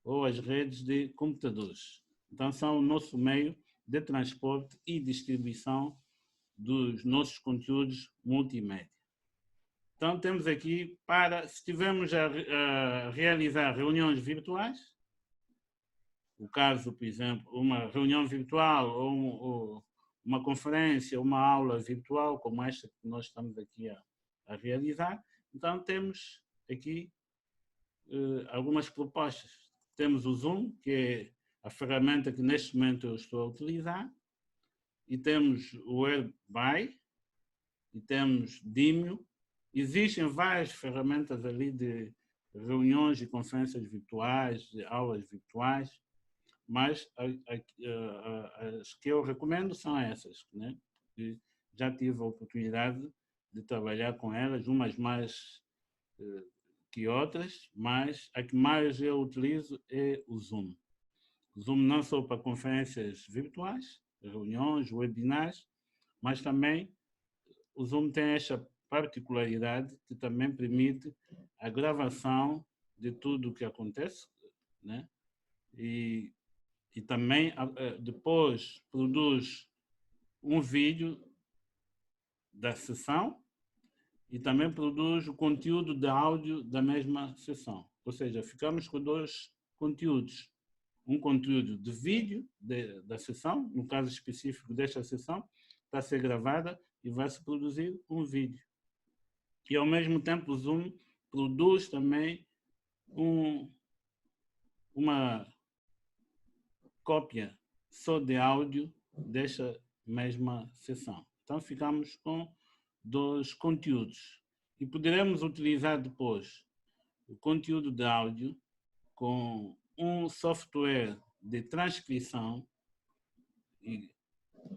ou as redes de computadores. Então, são o nosso meio de transporte e distribuição dos nossos conteúdos multimédia. Então, temos aqui para, se estivermos a realizar reuniões virtuais, o caso, por exemplo, uma reunião virtual ou uma conferência, uma aula virtual, como esta que nós estamos aqui a realizar, então temos aqui algumas propostas. Temos o Zoom, que é a ferramenta que neste momento eu estou a utilizar, e temos o Whereby, e temos Dimeo. Existem várias ferramentas ali de reuniões e conferências virtuais, de aulas virtuais, mas as que eu recomendo são essas, né? Que já tive a oportunidade de trabalhar com elas, umas mais que outras, mas a que mais eu utilizo é o Zoom. O Zoom não só para conferências virtuais, reuniões, webinars, mas também o Zoom tem esta particularidade que também permite a gravação de tudo o que acontece, né? E também depois produz um vídeo da sessão e também produz o conteúdo de áudio da mesma sessão. Ou seja, ficamos com dois conteúdos. Um conteúdo de vídeo da sessão, no caso específico desta sessão, está a ser gravada e vai se produzir um vídeo. E ao mesmo tempo o Zoom produz também uma cópia só de áudio desta mesma sessão. Então ficamos com dois conteúdos e poderemos utilizar depois o conteúdo de áudio com um software de transcrição e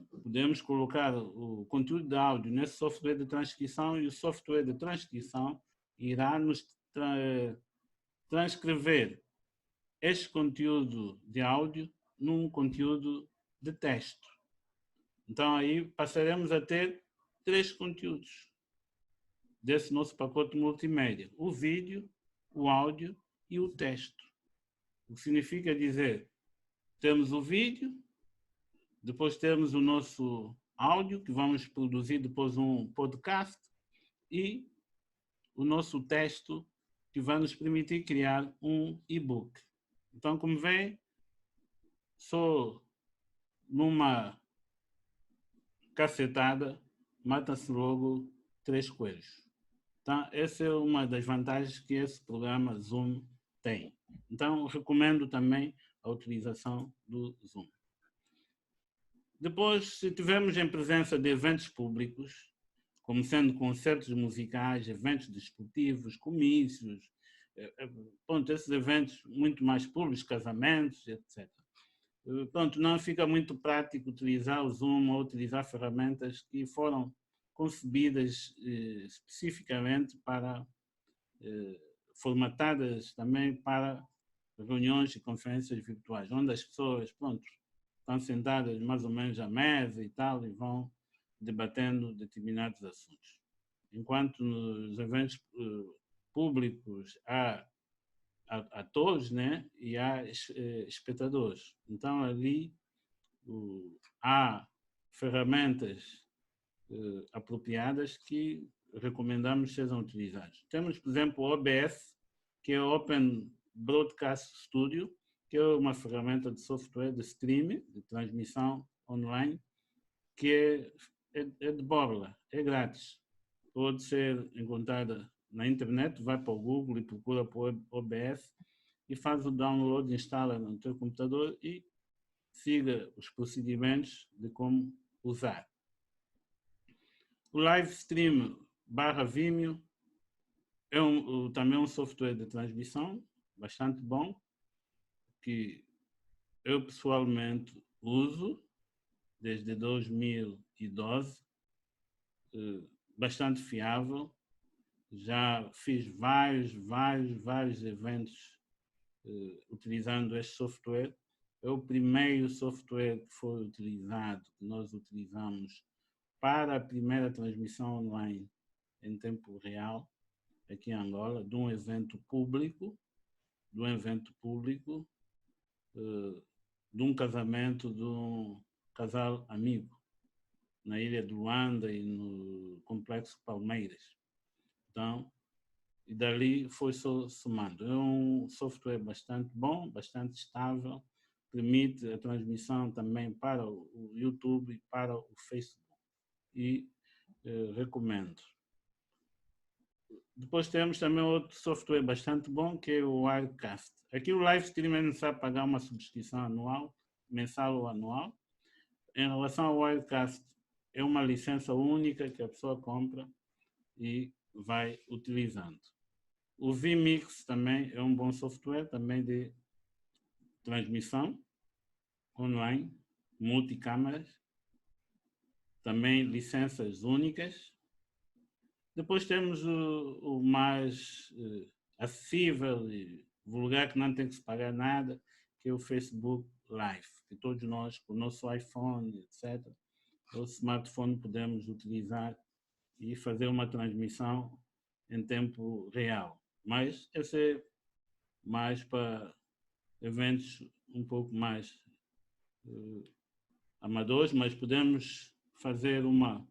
podemos colocar o conteúdo de áudio nesse software de transcrição e o software de transcrição irá nos transcrever este conteúdo de áudio num conteúdo de texto. Então aí passaremos a ter 3 conteúdos desse nosso pacote multimédia: o vídeo, o áudio e o texto. O que significa dizer, temos o vídeo, depois temos o nosso áudio, que vamos produzir depois um podcast, e o nosso texto, que vai nos permitir criar um e-book. Então, como vê, só numa cacetada, mata-se logo 3 coelhos. Então, essa é uma das vantagens que esse programa Zoom tem. Então, recomendo também a utilização do Zoom. Depois, se tivermos em presença de eventos públicos, como sendo concertos musicais, eventos desportivos, comícios, pronto, esses eventos muito mais públicos, casamentos, etc. Pronto, não fica muito prático utilizar o Zoom ou utilizar ferramentas que foram concebidas especificamente para, formatadas também para reuniões e conferências virtuais, onde as pessoas, pronto, estão sentadas mais ou menos à mesa e tal, e vão debatendo determinados assuntos. Enquanto nos eventos públicos há atores, né, e há espectadores. Então, ali há ferramentas apropriadas que recomendamos sejam utilizadas. Temos, por exemplo, o OBS, que é o Open Broadcast Studio, que é uma ferramenta de software de streaming, de transmissão online, que é de borla, é grátis. Pode ser encontrada na internet, vai para o Google e procura por OBS e faz o download, instala no teu computador e siga os procedimentos de como usar. O Livestream /Vimeo é também um software de transmissão bastante bom, que eu pessoalmente uso desde 2012, bastante fiável. Já fiz vários eventos utilizando este software. É o primeiro software que foi utilizado, que nós utilizamos para a primeira transmissão online em tempo real aqui em Angola, de um evento público, de um casamento de um casal amigo na ilha de Luanda e no Complexo Palmeiras. Então, e dali foi só somando. É um software bastante bom, bastante estável, permite a transmissão também para o YouTube e para o Facebook. E recomendo. Depois temos também outro software bastante bom, que é o Wirecast. Aqui o Livestream é necessário pagar uma subscrição anual, mensal ou anual. Em relação ao Wirecast, é uma licença única que a pessoa compra e vai utilizando. O vMix também é um bom software também de transmissão online, multicâmaras, também licenças únicas. Depois temos o mais acessível e vulgar, que não tem que se pagar nada, que é o Facebook Live, que todos nós, com o nosso iPhone, etc., ou smartphone, podemos utilizar e fazer uma transmissão em tempo real. Mas esse é mais para eventos um pouco mais amadores, mas podemos fazer uma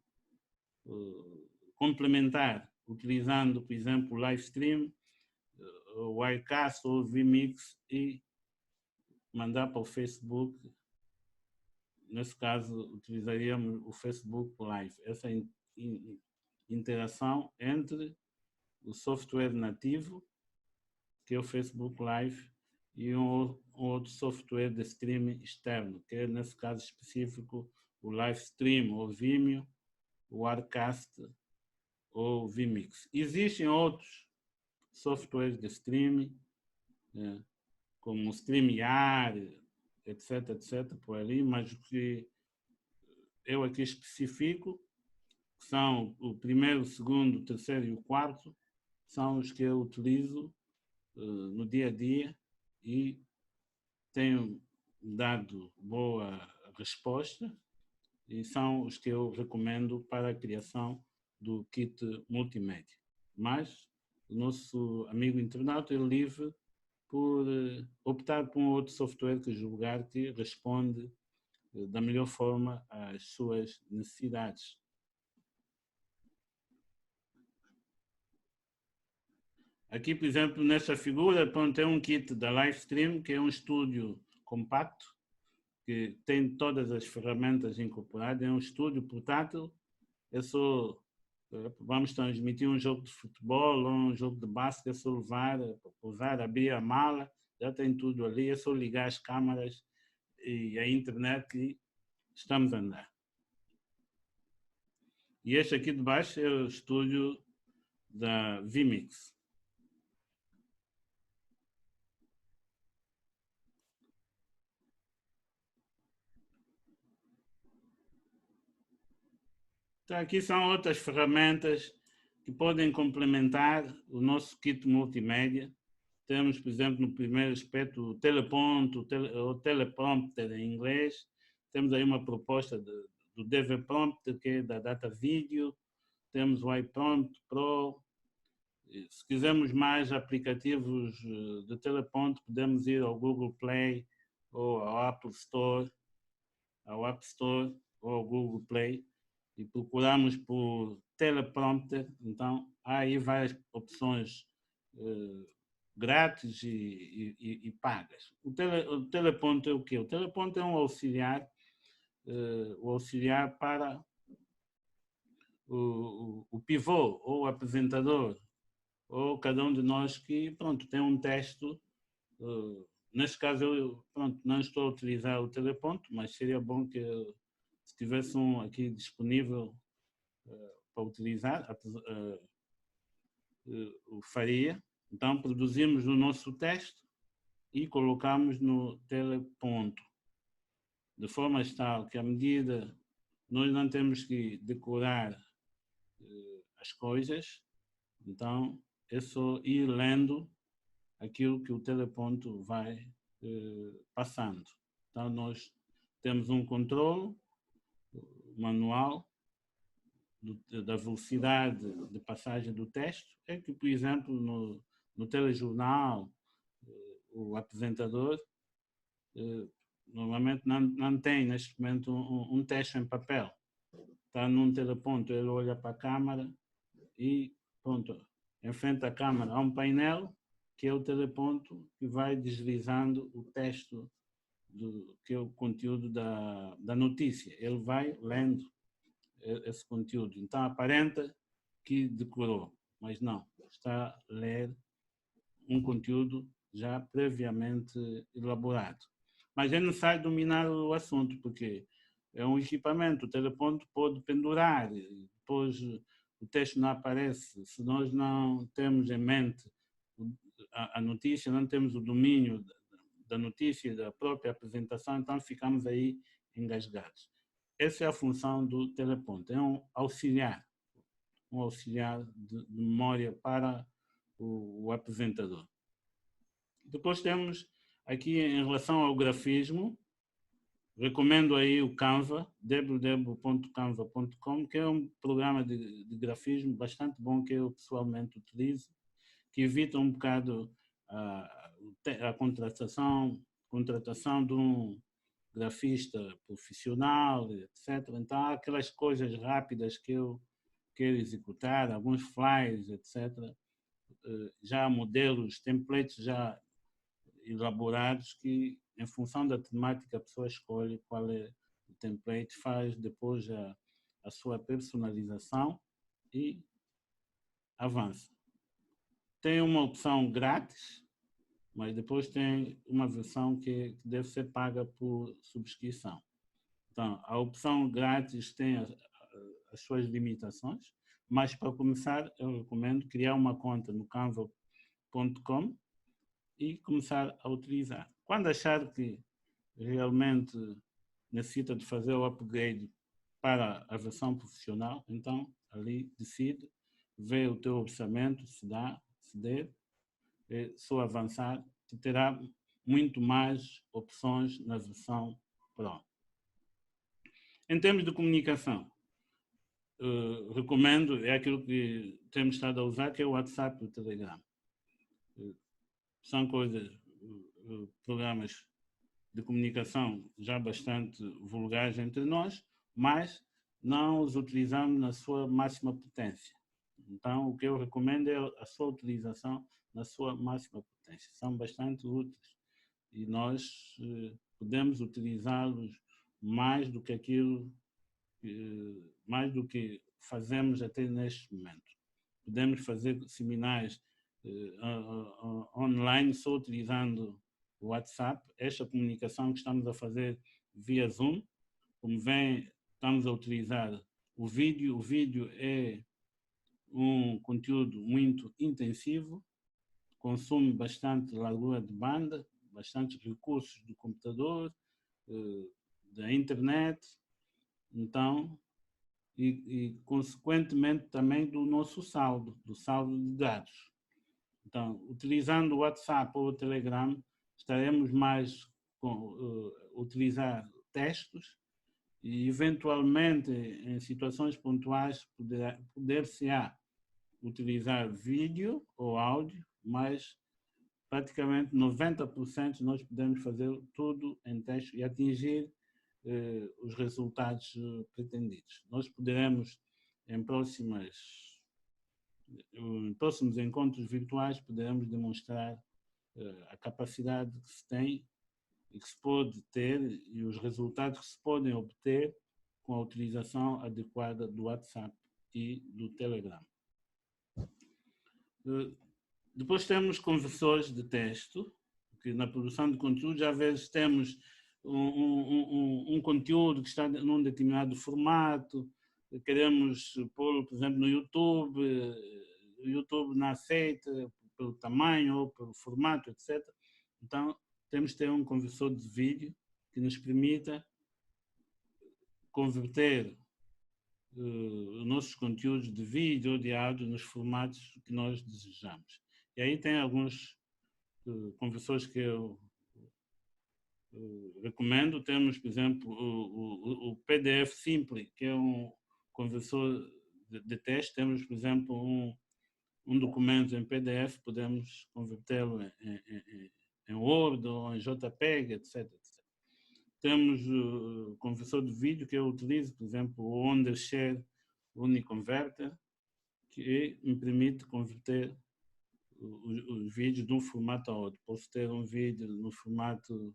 complementar, utilizando, por exemplo, o Livestream, o Wirecast ou o vMix e mandar para o Facebook. Nesse caso, utilizaríamos o Facebook Live. Essa interação entre o software nativo, que é o Facebook Live, e um outro software de streaming externo, que é, nesse caso específico, o Livestream ou Vimeo, o Wirecast ou vMix. Existem outros softwares de streaming, como o StreamYard, etc., por ali, mas o que eu aqui especifico, que são o primeiro, o segundo, o terceiro e o quarto, são os que eu utilizo no dia a dia e tenho dado boa resposta, e são os que eu recomendo para a criação do kit multimédia. Mas o nosso amigo internauta é livre por optar por um outro software que julgar que responde da melhor forma às suas necessidades. Aqui, por exemplo, nesta figura, tem um kit da Livestream, que é um estúdio compacto, que tem todas as ferramentas incorporadas. É um estúdio portátil. Vamos transmitir um jogo de futebol ou um jogo de basquete, é só levar, usar, abrir a mala, já tem tudo ali, é só ligar as câmaras e a internet e estamos a andar. E este aqui de baixo é o estúdio da vMix. Então, aqui são outras ferramentas que podem complementar o nosso kit multimédia. Temos, por exemplo, no primeiro aspecto, o teleponto, o teleprompter em inglês. Temos aí uma proposta do DVPrompter, que é da Data Video. Temos o iPrompt Pro. Se quisermos mais aplicativos de teleponto, podemos ir ao Google Play ou ao Apple Store, ao App Store ou ao Google Play e procuramos por teleprompter. Então, há aí várias opções grátis e pagas. O teleponto é o quê? O teleponto é um auxiliar, o auxiliar para o pivô ou o apresentador, ou cada um de nós que, pronto, tem um texto. Neste caso, eu pronto, não estou a utilizar o teleponto, mas seria bom que se tivesse um aqui disponível para utilizar, o faria. Então, produzimos o nosso texto e colocamos no teleponto, de forma tal que, à medida, nós não temos que decorar as coisas, então é só ir lendo aquilo que o teleponto vai passando. Então, nós temos um controle manual da velocidade de passagem do texto. É que, por exemplo, no telejornal, o apresentador normalmente não tem, neste momento, um texto em papel. Está num teleponto, ele olha para a câmara e, pronto, em frente à câmara há um painel, que é o teleponto, que vai deslizando o texto, que é o conteúdo da notícia. Ele vai lendo esse conteúdo. Então, aparenta que decorou, mas não, está a ler um conteúdo já previamente elaborado. Mas é necessário dominar o assunto, porque é um equipamento, o teleponto pode pendurar, depois o texto não aparece. Se nós não temos em mente a notícia, não temos o domínio da notícia, da própria apresentação, então ficamos aí engasgados. Essa é a função do teleponto, é um auxiliar de memória para o apresentador. Depois temos aqui, em relação ao grafismo, recomendo aí o Canva, www.canva.com, que é um programa de grafismo bastante bom que eu pessoalmente utilizo, que evita um bocado a contratação de um grafista profissional, etc. Então, há aquelas coisas rápidas que eu quero executar, alguns flyers, etc. Já há modelos, templates já elaborados que, em função da temática, a pessoa escolhe qual é o template, faz depois a sua personalização e avança. Tem uma opção grátis, mas depois tem uma versão que deve ser paga por subscrição. Então, a opção grátis tem as suas limitações, mas para começar, eu recomendo criar uma conta no canva.com e começar a utilizar. Quando achar que realmente necessita de fazer o upgrade para a versão profissional, então ali decide, vê o teu orçamento, se dá, se der, só avançar, que terá muito mais opções na versão Pro. Em termos de comunicação, recomendo, é aquilo que temos estado a usar, que é o WhatsApp e o Telegram. São coisas, programas de comunicação já bastante vulgares entre nós, mas não os utilizamos na sua máxima potência. Então, o que eu recomendo é a sua utilização na sua máxima potência. São bastante úteis e nós podemos utilizá-los mais do que aquilo, mais do que fazemos até neste momento. Podemos fazer seminários online só utilizando o WhatsApp. Esta comunicação que estamos a fazer via Zoom, como vem, estamos a utilizar o vídeo. O vídeo é um conteúdo muito intensivo, consome bastante largura de banda, bastante recursos do computador, da internet, então, e consequentemente também do nosso saldo, do saldo de dados. Então, utilizando o WhatsApp ou o Telegram, estaremos mais utilizar textos e, eventualmente, em situações pontuais, poder-se-á utilizar vídeo ou áudio, mas praticamente 90% nós podemos fazer tudo em texto e atingir os resultados pretendidos. Nós poderemos, em próximos encontros virtuais, poderemos demonstrar a capacidade que se tem e que se pode ter e os resultados que se podem obter com a utilização adequada do WhatsApp e do Telegram. Depois temos conversores de texto, que na produção de conteúdo, às vezes temos um conteúdo que está num determinado formato, queremos pôr, por exemplo, no YouTube, o YouTube não aceita pelo tamanho ou pelo formato, etc. Então, temos que ter um conversor de vídeo que nos permita converter os nossos conteúdos de vídeo ou de áudio nos formatos que nós desejamos. E aí tem alguns conversores que eu recomendo. Temos, por exemplo, o PDF Simple, que é um conversor de texto. Temos, por exemplo, um documento em PDF, podemos convertê-lo em Word ou em JPEG, etc. Temos o conversor de vídeo que eu utilizo, por exemplo, o Wondershare Uniconverter, que me permite converter os vídeos de um formato a outro. Posso ter um vídeo no formato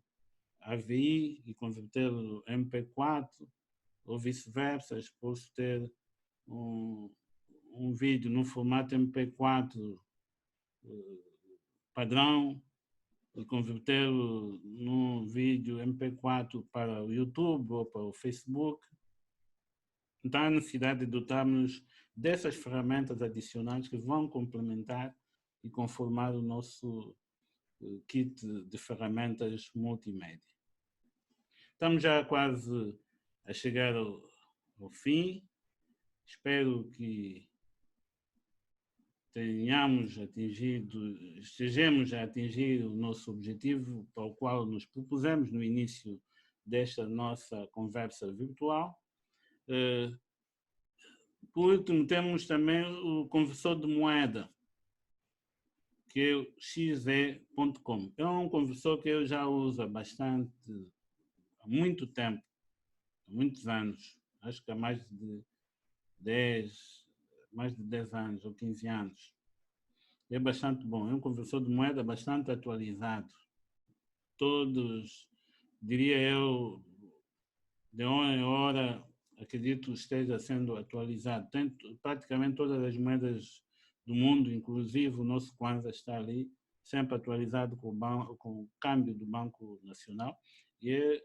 AVI e convertê-lo em MP4, ou vice-versa. Posso ter um vídeo no formato MP4 padrão e convertê-lo num vídeo MP4 para o YouTube ou para o Facebook. Então, há necessidade de dotarmos dessas ferramentas adicionais que vão complementar e conformar o nosso kit de ferramentas multimédia. Estamos já quase a chegar ao fim. Espero que estejamos a atingir o nosso objetivo para o qual nos propusemos no início desta nossa conversa virtual. Por último, temos também o conversor de moeda, que é o xe.com. É um conversor que eu já uso há muito tempo, há muitos anos, acho que há mais de 10 anos ou 15 anos. É bastante bom, é um conversor de moeda bastante atualizado. Todos, diria eu, de hora em hora, acredito esteja sendo atualizado. Tem praticamente todas as moedas do mundo, inclusive o nosso Kwanza está ali, sempre atualizado com o câmbio do Banco Nacional. E é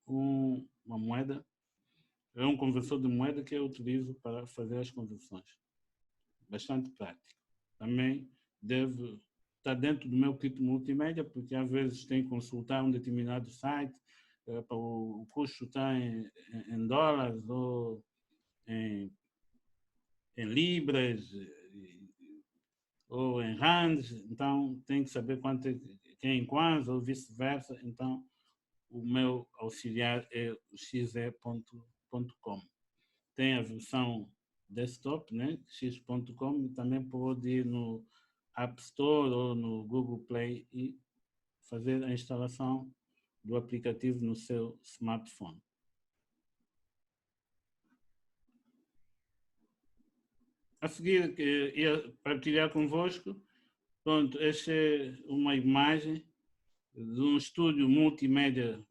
uma moeda, é um conversor de moeda que eu utilizo para fazer as conversões. Bastante prático. Também deve estar dentro do meu kit multimédia, porque às vezes tem que consultar um determinado site, o custo está em dólares ou em libras ou em rands, então tem que saber quanto é em Kwanza ou vice-versa. Então, o meu auxiliar é o xe.com. Tem a versão desktop, né, x.com, e também pode ir no App Store ou no Google Play e fazer a instalação do aplicativo no seu smartphone. A seguir, ia partilhar convosco, pronto, esta é uma imagem de um estúdio multimédia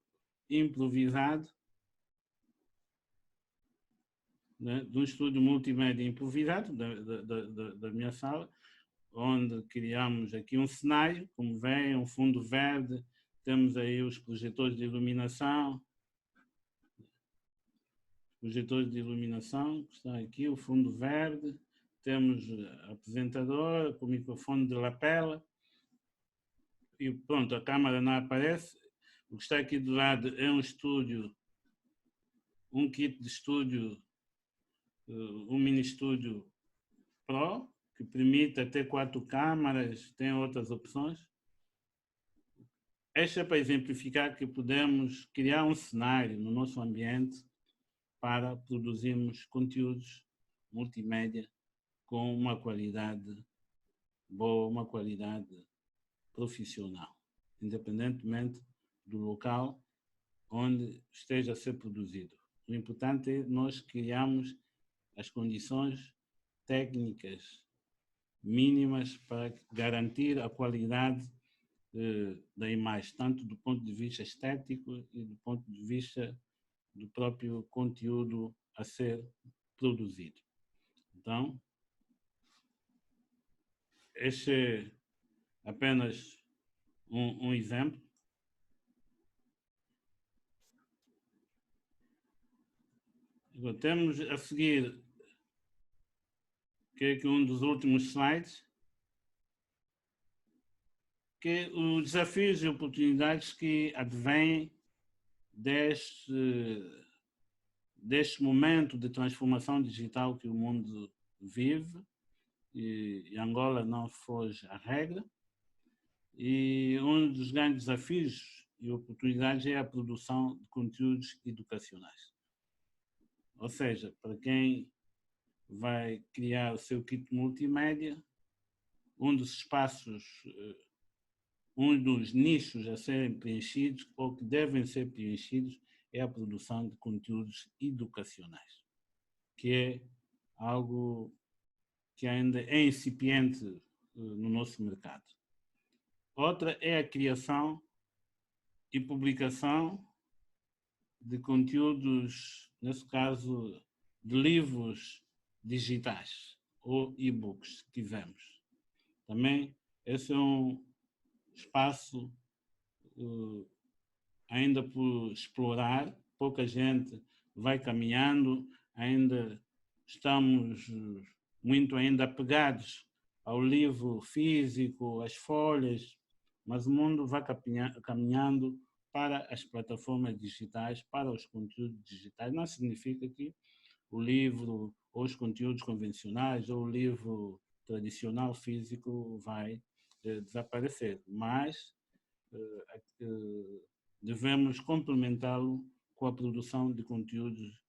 improvisado, né, de um estúdio multimédia improvisado da minha sala, onde criamos aqui um cenário, como vem, um fundo verde, temos aí os projetores de iluminação, que está aqui, o fundo verde, temos a apresentadora com o microfone de lapela, e pronto, a câmera não aparece. O que está aqui do lado é um estúdio, um kit de estúdio, um mini estúdio Pro, que permite até 4 câmaras, tem outras opções. Esta é para exemplificar que podemos criar um cenário no nosso ambiente para produzirmos conteúdos multimédia com uma qualidade boa, uma qualidade profissional, independentemente do local onde esteja a ser produzido. O importante é nós criarmos as condições técnicas mínimas para garantir a qualidade da imagem, tanto do ponto de vista estético e do ponto de vista do próprio conteúdo a ser produzido. Então, este é apenas um exemplo. Agora, temos a seguir, que é um dos últimos slides, que é os desafios e oportunidades que advêm deste momento de transformação digital que o mundo vive, e Angola não foge à regra. E um dos grandes desafios e oportunidades é a produção de conteúdos educacionais. Ou seja, para quem vai criar o seu kit multimédia, um dos espaços, um dos nichos a serem preenchidos ou que devem ser preenchidos é a produção de conteúdos educacionais, que é algo que ainda é incipiente no nosso mercado. Outra é a criação e publicação de conteúdos, nesse caso, de livros digitais ou e-books, se quisermos. Também esse é um espaço ainda por explorar, pouca gente vai caminhando, ainda estamos muito ainda apegados ao livro físico, às folhas, mas o mundo vai caminhando para as plataformas digitais, para os conteúdos digitais. Não significa que o livro ou os conteúdos convencionais ou o livro tradicional físico vai desaparecer, mas devemos complementá-lo com a produção de conteúdos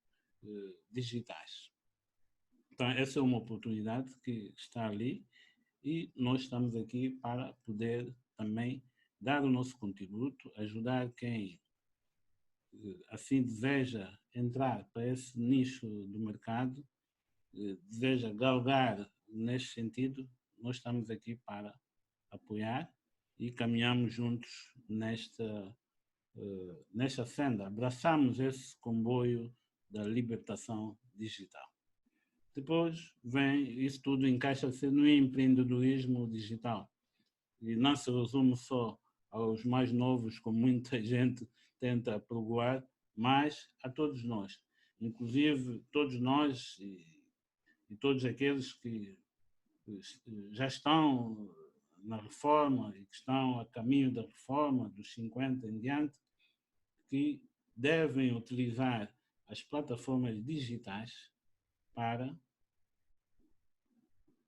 digitais. Então, essa é uma oportunidade que está ali e nós estamos aqui para poder também dar o nosso contributo, ajudar quem assim deseja entrar para esse nicho do mercado, deseja galgar neste sentido, nós estamos aqui para apoiar e caminhamos juntos nesta senda, abraçamos esse comboio da libertação digital. Depois vem, isso tudo encaixa-se no empreendedorismo digital. E não se resume só aos mais novos, como muita gente tenta apregoar, mas a todos nós. Inclusive, todos nós e todos aqueles que já estão na reforma e que estão a caminho da reforma, dos 50 em diante, que devem utilizar as plataformas digitais para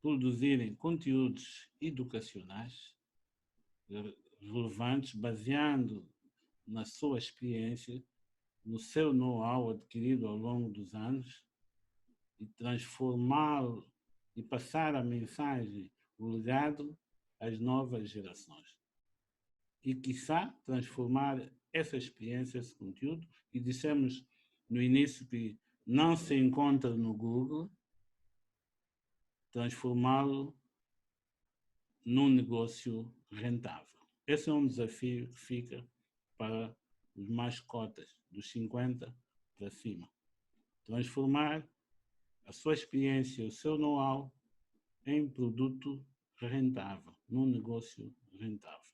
produzirem conteúdos educacionais relevantes, baseando na sua experiência, no seu know-how adquirido ao longo dos anos, e transformá-lo e passar a mensagem, o legado às novas gerações. E, quiçá, transformar essa experiência, esse conteúdo, e dissemos no início que não se encontra no Google, transformá-lo num negócio rentável. Esse é um desafio que fica para os mais cotas, dos 50 para cima. Transformar a sua experiência, o seu know-how em produto rentável, num negócio rentável.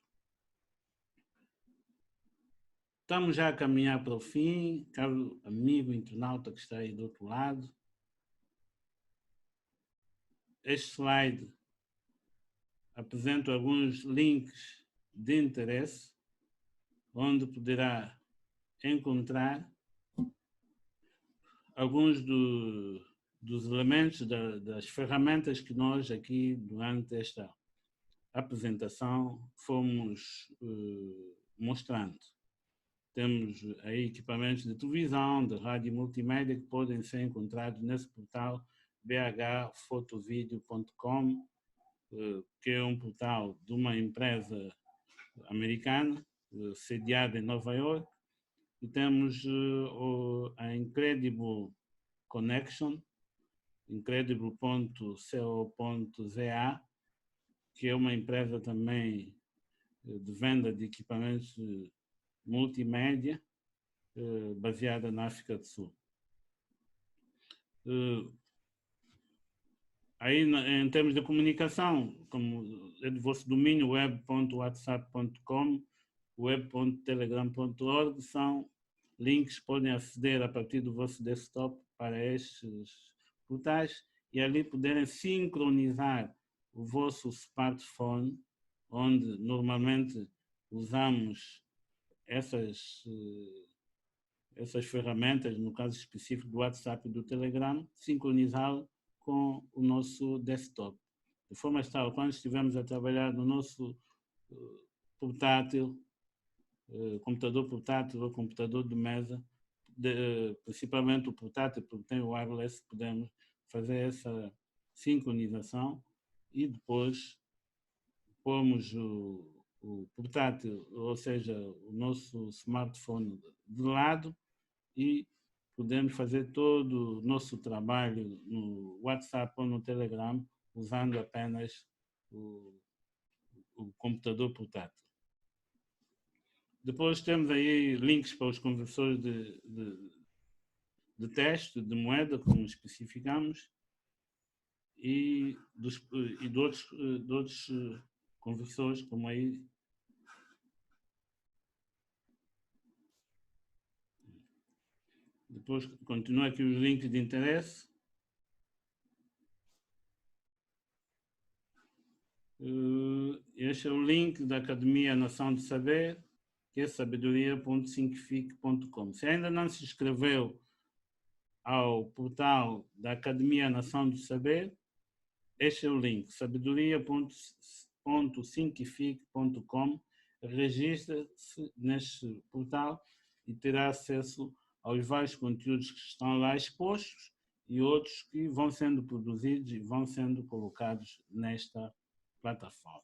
Estamos já a caminhar para o fim, caro amigo internauta que está aí do outro lado. Este slide apresenta alguns links de interesse, onde poderá encontrar alguns dos elementos das ferramentas que nós aqui, durante esta apresentação, fomos mostrando. Temos aí equipamentos de televisão, de rádio e multimédia que podem ser encontrados nesse portal bhfotovideo.com, que é um portal de uma empresa americana, sediada em Nova York. E temos a Incredible Connection, incredible.co.za, que é uma empresa também de venda de equipamentos multimédia, baseada na África do Sul. Aí, em termos de comunicação, como é do vosso domínio, web.whatsapp.com, web.telegram.org, são links que podem aceder a partir do vosso desktop para estes portais e ali poderem sincronizar o vosso smartphone, onde normalmente usamos essas ferramentas, no caso específico do WhatsApp e do Telegram, sincronizá-lo com o nosso desktop. De forma tal, quando estivermos a trabalhar no nosso portátil, computador portátil ou computador de mesa, principalmente o portátil, porque tem o wireless, podemos fazer essa sincronização e depois pomos o portátil, ou seja, o nosso smartphone de lado e podemos fazer todo o nosso trabalho no WhatsApp ou no Telegram usando apenas o computador portátil. Depois temos aí links para os conversores de texto, de moeda, como especificamos, e de outros conversores, como aí. Depois continua aqui os links de interesse. Este é o link da Academia Nação de Saber, que é sabedoria.thinkific.com. Se ainda não se inscreveu ao portal da Academia Nação de Saber, este é o link, sabedoria.thinkific.com. Registre-se neste portal e terá acesso aos vários conteúdos que estão lá expostos e outros que vão sendo produzidos e vão sendo colocados nesta plataforma.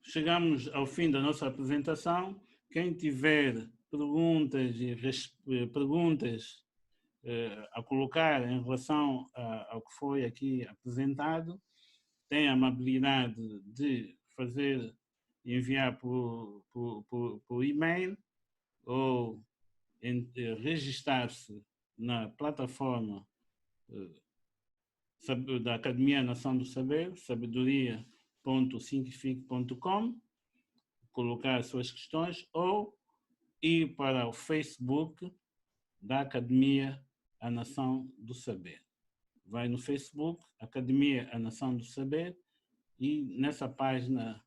Chegamos ao fim da nossa apresentação. Quem tiver perguntas a colocar em relação ao que foi aqui apresentado, tem a amabilidade de enviar por e-mail ou registrar-se na plataforma da Academia Nação do Saber, sabedoria.thinkific.com, colocar as suas questões ou ir para o Facebook da Academia A Nação do Saber. Vai no Facebook, Academia A Nação do Saber, e nessa página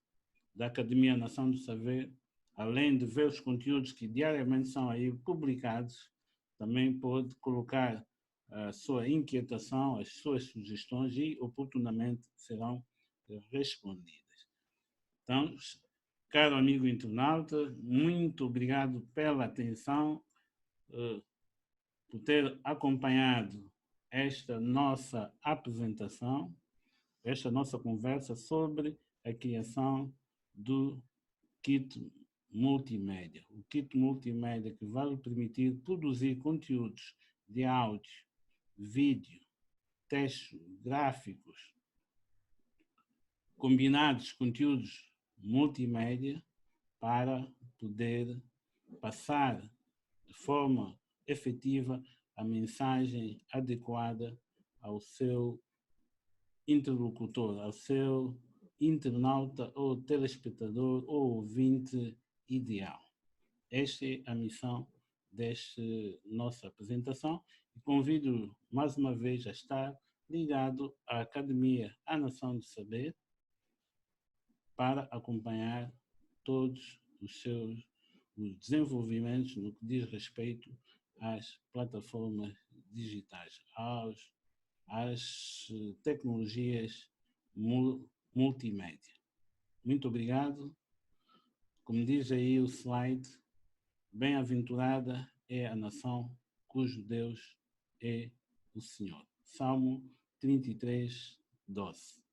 da Academia Nação do Saber, além de ver os conteúdos que diariamente são aí publicados, também pode colocar a sua inquietação, as suas sugestões e oportunamente serão respondidas. Então, caro amigo internauta, muito obrigado pela atenção, por ter acompanhado esta nossa apresentação, esta nossa conversa sobre a criação do kit multimédia. O kit multimédia que vai lhe permitir produzir conteúdos de áudio, vídeo textos, gráficos, combinados conteúdos multimédia para poder passar de forma efetiva a mensagem adequada ao seu interlocutor, ao seu internauta ou telespectador ou ouvinte ideal. Esta é a missão desta nossa apresentação e convido mais uma vez a estar ligado à Academia A Nação do Saber para acompanhar todos os desenvolvimentos no que diz respeito às plataformas digitais, às tecnologias multimédia. Muito obrigado. Como diz aí o slide, bem-aventurada é a nação cujo Deus é o Senhor. Salmo 33, 12.